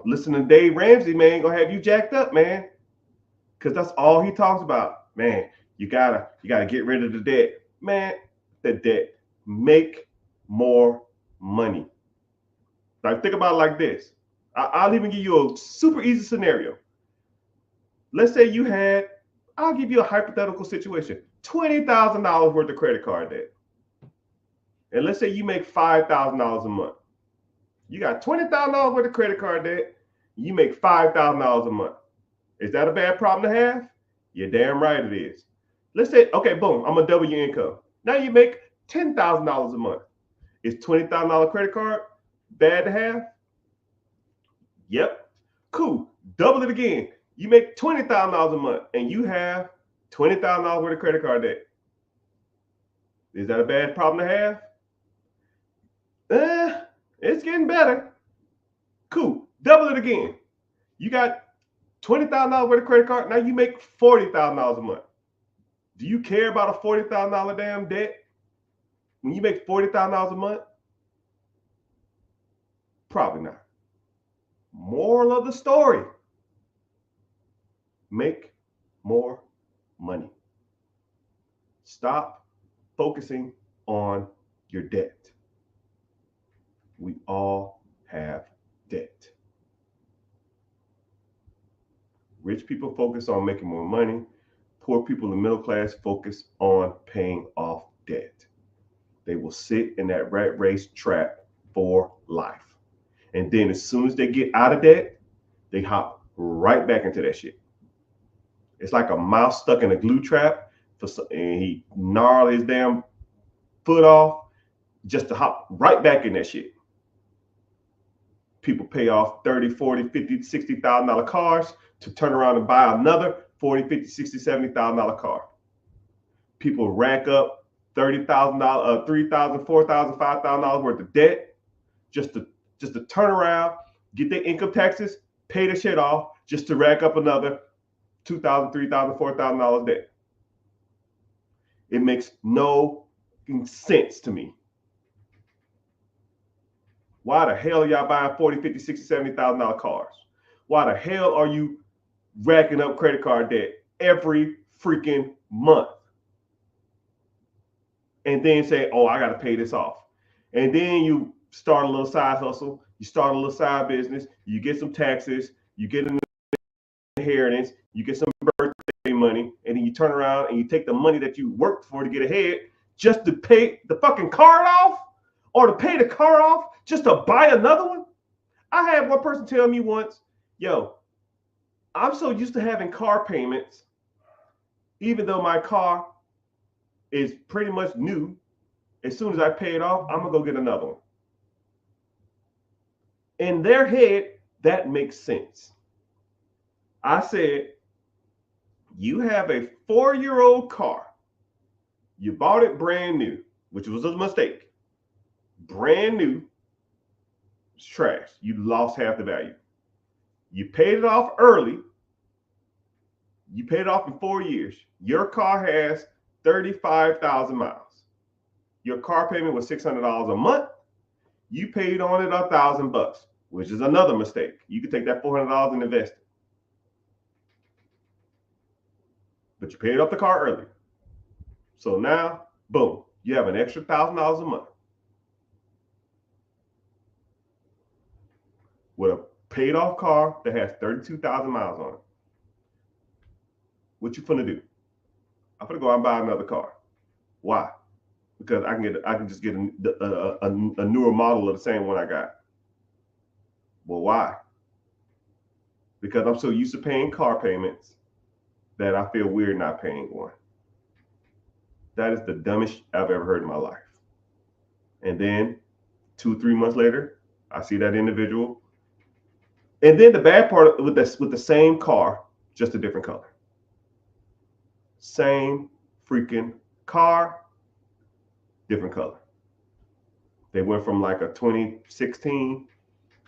Listen to Dave Ramsey, man, gonna have you jacked up, man, because that's all he talks about. Man, you gotta get rid of the debt, man. The debt, make more money. Like, think about it like this. I'll even give you a super easy scenario. Let's say I'll give you a hypothetical situation, $20,000 worth of credit card debt. And let's say you make $5,000 a month. You got $20,000 worth of credit card debt. You make $5,000 a month. Is that a bad problem to have? You're damn right it is. Let's say, okay, boom, I'm gonna double your income. Now you make $10,000 a month. Is $20,000 credit card bad to have? Yep. Cool. Double it again. You make $20,000 a month and you have $20,000 worth of credit card debt. Is that a bad problem to have? It's getting better. Cool. Double it again. You got $20,000 worth of credit card. Now you make $40,000 a month. Do you care about a $40,000 damn debt when you make $40,000 a month? Probably not. Moral of the story: make more money. Stop focusing on your debt. We all have debt. Rich people focus on making more money. Poor people in the middle class focus on paying off debt. They will sit in that rat race trap for life. And then as soon as they get out of debt, they hop right back into that shit. It's like a mouse stuck in a glue trap, and he gnarled his damn foot off just to hop right back in that shit. People pay off $30, $40, $50, $60,000 cars to turn around and buy another $40, $50, $60, $70,000 car. People rack up $30,000, $3,000, $4,000, $5,000 worth of debt just to turn around, get their income taxes, pay the shit off, just to rack up another $2,000, $3,000, $4,000 debt. It makes no sense to me. Why the hell are y'all buying 40, 50, 60, $70,000 cars? Why the hell are you racking up credit card debt every freaking month? And then say, oh, I got to pay this off. And then you start a little side hustle. You start a little side business. You get some taxes. You get an inheritance. You get some birthday money. And then you turn around and you take the money that you worked for to get ahead just to pay the fucking card off, or to pay the car off just to buy another one. I had one person tell me once, yo, I'm so used to having car payments, even though my car is pretty much new. As soon as I pay it off, I'm gonna go get another one. In their head, that makes sense. I said, you have a 4-year-old car. You bought it brand new, which was a mistake. Brand new, it's trash. You lost half the value. You paid it off early. You paid it off in 4 years. Your car has 35,000 miles. Your car payment was $600 a month. You paid on it $1,000, which is another mistake. You could take that $400 and invest it. But you paid off the car early. So now, boom, you have an extra $1,000 a month with a paid off car that has 32,000 miles on it. What you finna do? I'm gonna go out and buy another car. Why? Because I can just get a newer model of the same one I got. Well, why? Because I'm so used to paying car payments that I feel weird not paying one. That is the dumbest I've ever heard in my life. And then 2-3 months later, I see that individual. And then the bad part with the same car, just a different color. Same freaking car, different color. They went from like a 2016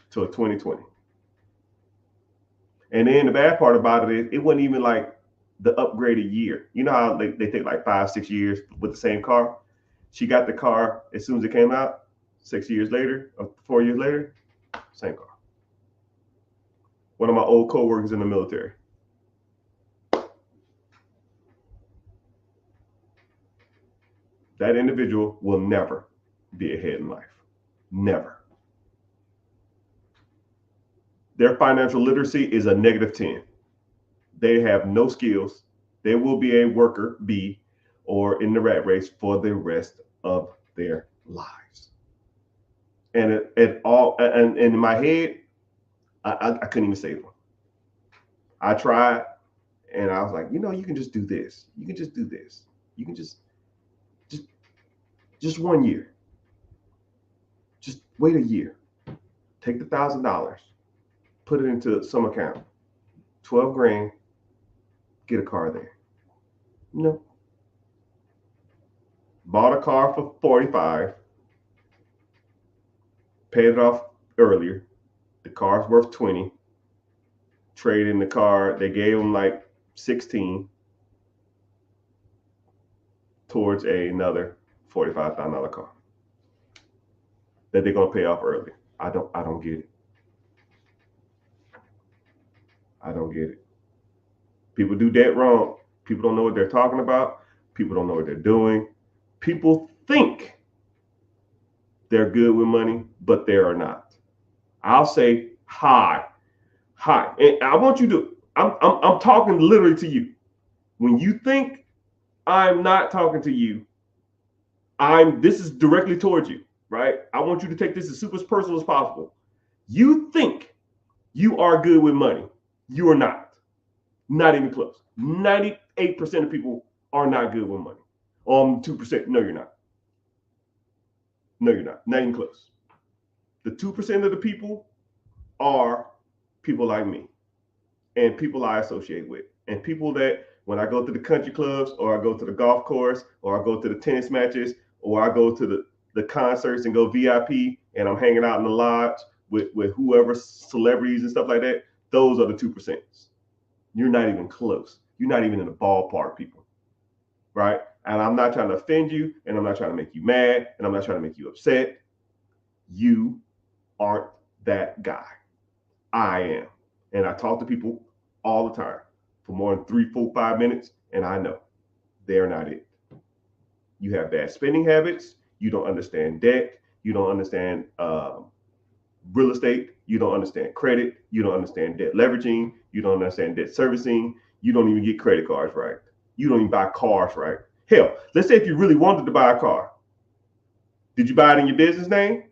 to a 2020. And then the bad part about it is it wasn't even like the upgraded year. You know how they take like 5-6 years with the same car? She got the car as soon as it came out, 6 years later, or 4 years later, same car. One of my old coworkers in the military. That individual will never be ahead in life. Never. Their financial literacy is a -10. They have no skills. They will be a worker bee or in the rat race for the rest of their lives. And in my head, I couldn't even save them. I tried, and I was like, you can just do this. You can just do this. You can just 1 year. Just wait a year. Take the $1,000, put it into some account. 12 grand, get a car there. No. Bought a car for 45, paid it off earlier. The car's worth 20. Trade in the car. They gave them like 16 towards another $45,000 car that they're gonna pay off early. I don't get it. I don't get it. People do that wrong. People don't know what they're talking about. People don't know what they're doing. People think they're good with money, but they are not. I'll say hi. And I want you to, I'm talking literally to you. When you think I'm not talking to you, this is directly towards you, right? I want you to take this as super personal as possible. You think you are good with money. You are not. Not even close. 98% of people are not good with money. 2%, no, you're not. No, you're not. Not even close. The 2% of the people are people like me and people I associate with and people that when I go to the country clubs or I go to the golf course or I go to the tennis matches or I go to the concerts and go VIP and I'm hanging out in the lodge with whoever, celebrities and stuff like that, those are the 2%. You're not even close. You're not even in the ballpark, people, right? And I'm not trying to offend you and I'm not trying to make you mad and I'm not trying to make you upset. You aren't that guy. I am. And I talk to people all the time for more than 3, 4, 5 minutes, and I know they're not it. You have bad spending habits. You don't understand debt. You don't understand real estate. You don't understand credit. You don't understand debt leveraging. You don't understand debt servicing. You don't even get credit cards right. You don't even buy cars right. Hell, let's say if you really wanted to buy a car, did you buy it in your business name?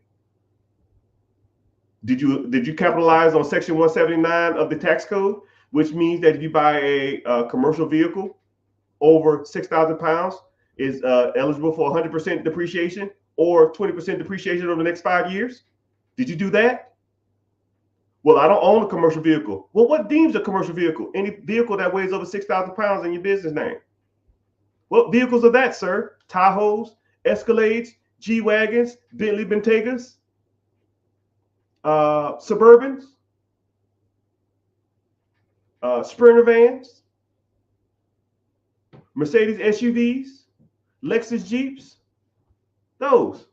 Did you capitalize on Section 179 of the tax code, which means that if you buy a commercial vehicle over 6,000 pounds, is eligible for 100% depreciation or 20% depreciation over the next 5 years? Did you do that? Well, I don't own a commercial vehicle. Well, what deems a commercial vehicle? Any vehicle that weighs over 6,000 pounds in your business name. What vehicles are that, sir? Tahoes, Escalades, G-Wagons, Bentley Bentegas, Suburbans, Sprinter vans, Mercedes SUVs, Lexus Jeeps, those.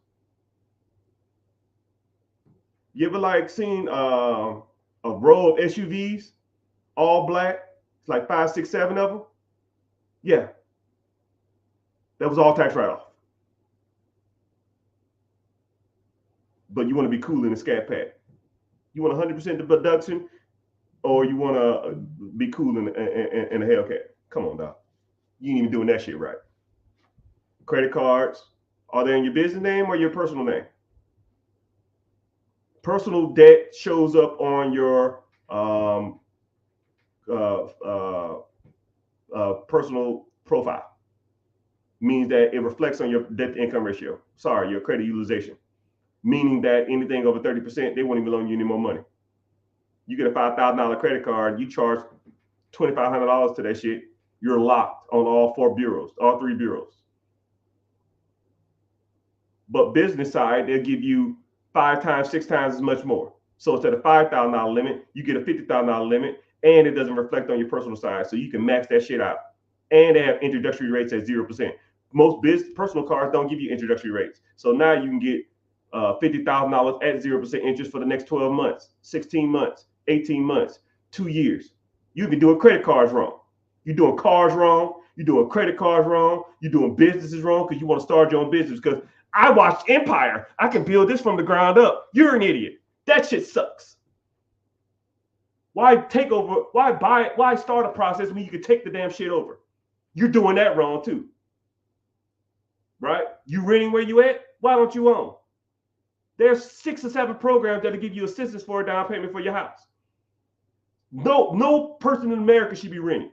You ever like seen a row of SUVs, all black? It's like 5, 6, 7 of them. Yeah, that was all tax write-off. But you want to be cool in a Scat Pack. You want 100% deduction, or you want to be cool in a Hellcat. Come on, dog. You ain't even doing that shit right. Credit cards, are they in your business name or your personal name? Personal debt shows up on your personal profile. Means that it reflects on your debt to income ratio. Sorry, your credit utilization. Meaning that anything over 30%, they won't even loan you any more money. You get a $5,000 credit card, you charge $2,500 to that shit, you're locked on all 4 bureaus, all 3 bureaus. But business side, they'll give you 5 times, 6 times as much more. So instead of $5,000 limit, you get a $50,000 limit, and it doesn't reflect on your personal side. So you can max that shit out. And they have introductory rates at 0%. Most personal cards don't give you introductory rates. So now you can get $50,000 at 0% interest for the next 12 months, 16 months, 18 months, 2 years. You've been doing credit cards wrong. You're doing cars wrong. You're doing credit cards wrong. You're doing businesses wrong because you want to start your own business. Because I watched Empire. I can build this from the ground up. You're an idiot. That shit sucks. Why take over? Why buy it? Why start a process when you can take the damn shit over? You're doing that wrong too. Right? You renting where you at? Why don't you own? There's 6 or 7 programs that'll give you assistance for a down payment for your house. No person in America should be renting.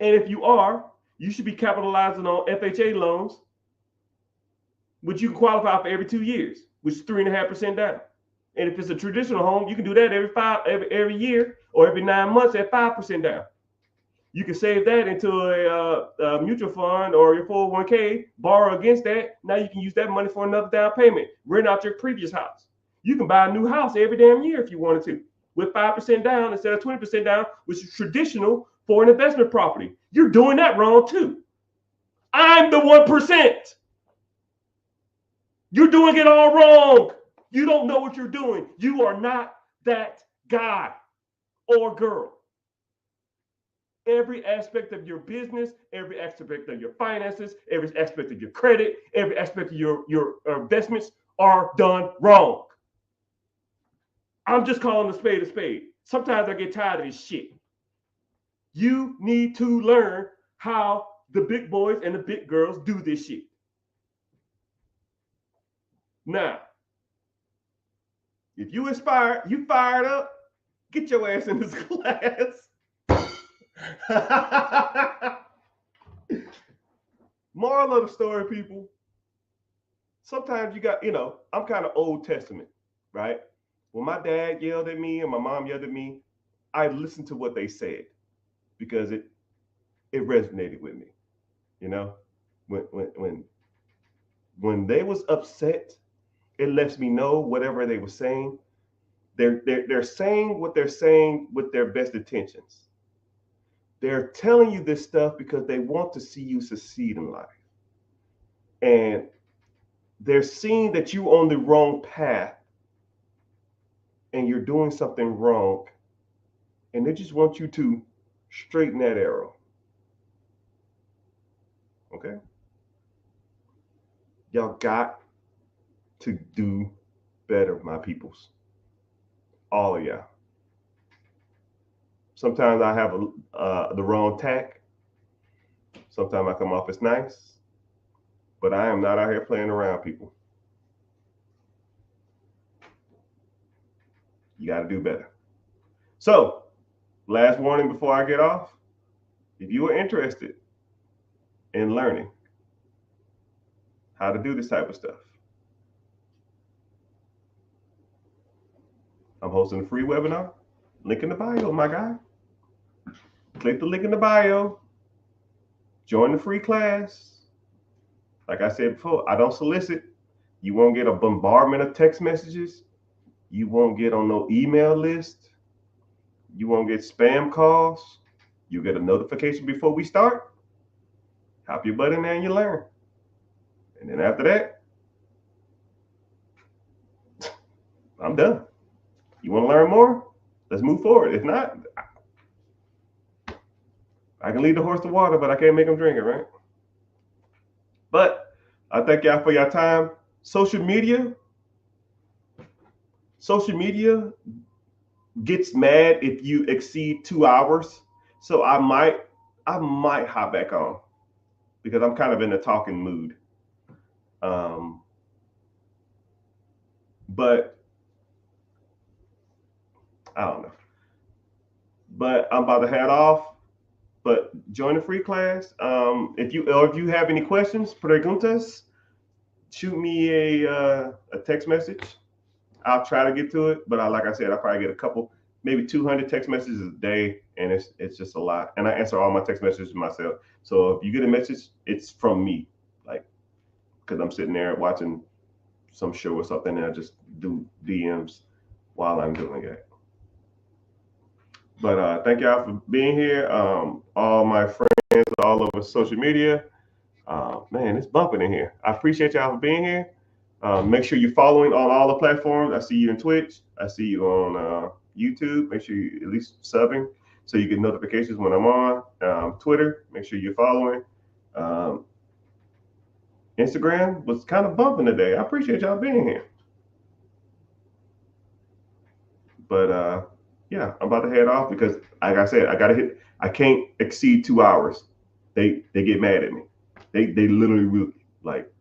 And if you are, you should be capitalizing on FHA loans, which you can qualify for every 2 years, which is 3.5% down. And if it's a traditional home, you can do that every year or every 9 months at 5% down. You can save that into a mutual fund or your 401k, borrow against that. Now you can use that money for another down payment, rent out your previous house. You can buy a new house every damn year if you wanted to, with 5% down instead of 20% down, which is traditional for an investment property. You're doing that wrong too. I'm the 1%. You're doing it all wrong. You don't know what you're doing. You are not that guy or girl. Every aspect of your business, every aspect of your finances, every aspect of your credit, every aspect of your investments are done wrong. I'm just calling a spade a spade. Sometimes I get tired of this shit. You need to learn how the big boys and the big girls do this shit. Now, if you inspired, you fired up, get your ass in this class. Moral of the story, people. Sometimes you got, I'm kind of Old Testament, right? When my dad yelled at me and my mom yelled at me, I listened to what they said because it resonated with me. When they was upset, it lets me know whatever they were saying. They're saying what they're saying with their best intentions. They're telling you this stuff because they want to see you succeed in life. And they're seeing that you're on the wrong path and you're doing something wrong, and they just want you to straighten that arrow. Okay? Y'all got to do better, my peoples. All of y'all. Sometimes I have the wrong tack. Sometimes I come off as nice, but I am not out here playing around, people. You got to do better. So, last warning before I get off. If you are interested in learning how to do this type of stuff, I'm hosting a free webinar. Link in the bio, my guy. Click the link in the bio. Join the free class. Like I said before, I don't solicit. You won't get a bombardment of text messages. You won't get on no email list. You won't get spam calls. You get a notification before we start. Hop your butt in there and you learn. And then after that, I'm done. You want to learn more? Let's move forward. If not, I can lead the horse to water, but I can't make him drink it, right? But I thank y'all for your time. Social media gets mad if you exceed 2 hours. So I might hop back on because I'm kind of in a talking mood. But I don't know. But I'm about to head off. But join the free class. If you have any questions, preguntas, shoot me a text message. I'll try to get to it, but like I said, I'll probably get a couple, maybe 200 text messages a day, and it's just a lot. And I answer all my text messages myself. So if you get a message, it's from me, like, because I'm sitting there watching some show or something, and I just do DMs while I'm doing it. But thank y'all for being here. All my friends all over social media. Man, it's bumping in here. I appreciate y'all for being here. Make sure you're following on all the platforms. I see you on Twitch. I see you on YouTube. Make sure you at least subbing so you get notifications when I'm on. Twitter, make sure you're following. Instagram was kind of bumping today. I appreciate y'all being here. But yeah, I'm about to head off because, like I said, I can't exceed 2 hours. They get mad at me. They literally will like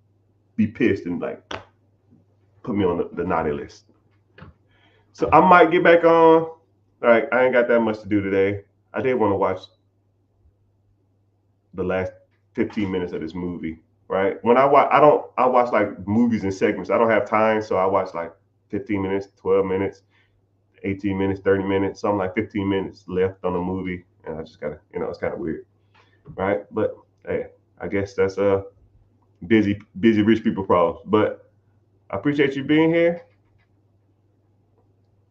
be pissed and like put me on the naughty list. So I might get back on. All right, I ain't got that much to do today. I did want to watch the last 15 minutes of this movie. Right? When I watch like movies in segments. I don't have time, so I watch like 15 minutes, 12 minutes, 18 minutes, 30 minutes, something like 15 minutes left on the movie, and I just gotta, it's kind of weird, right? But hey, I guess that's a busy rich people problems. But I appreciate you being here.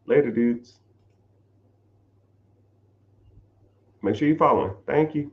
Later, dudes. Make sure you're following. Thank you.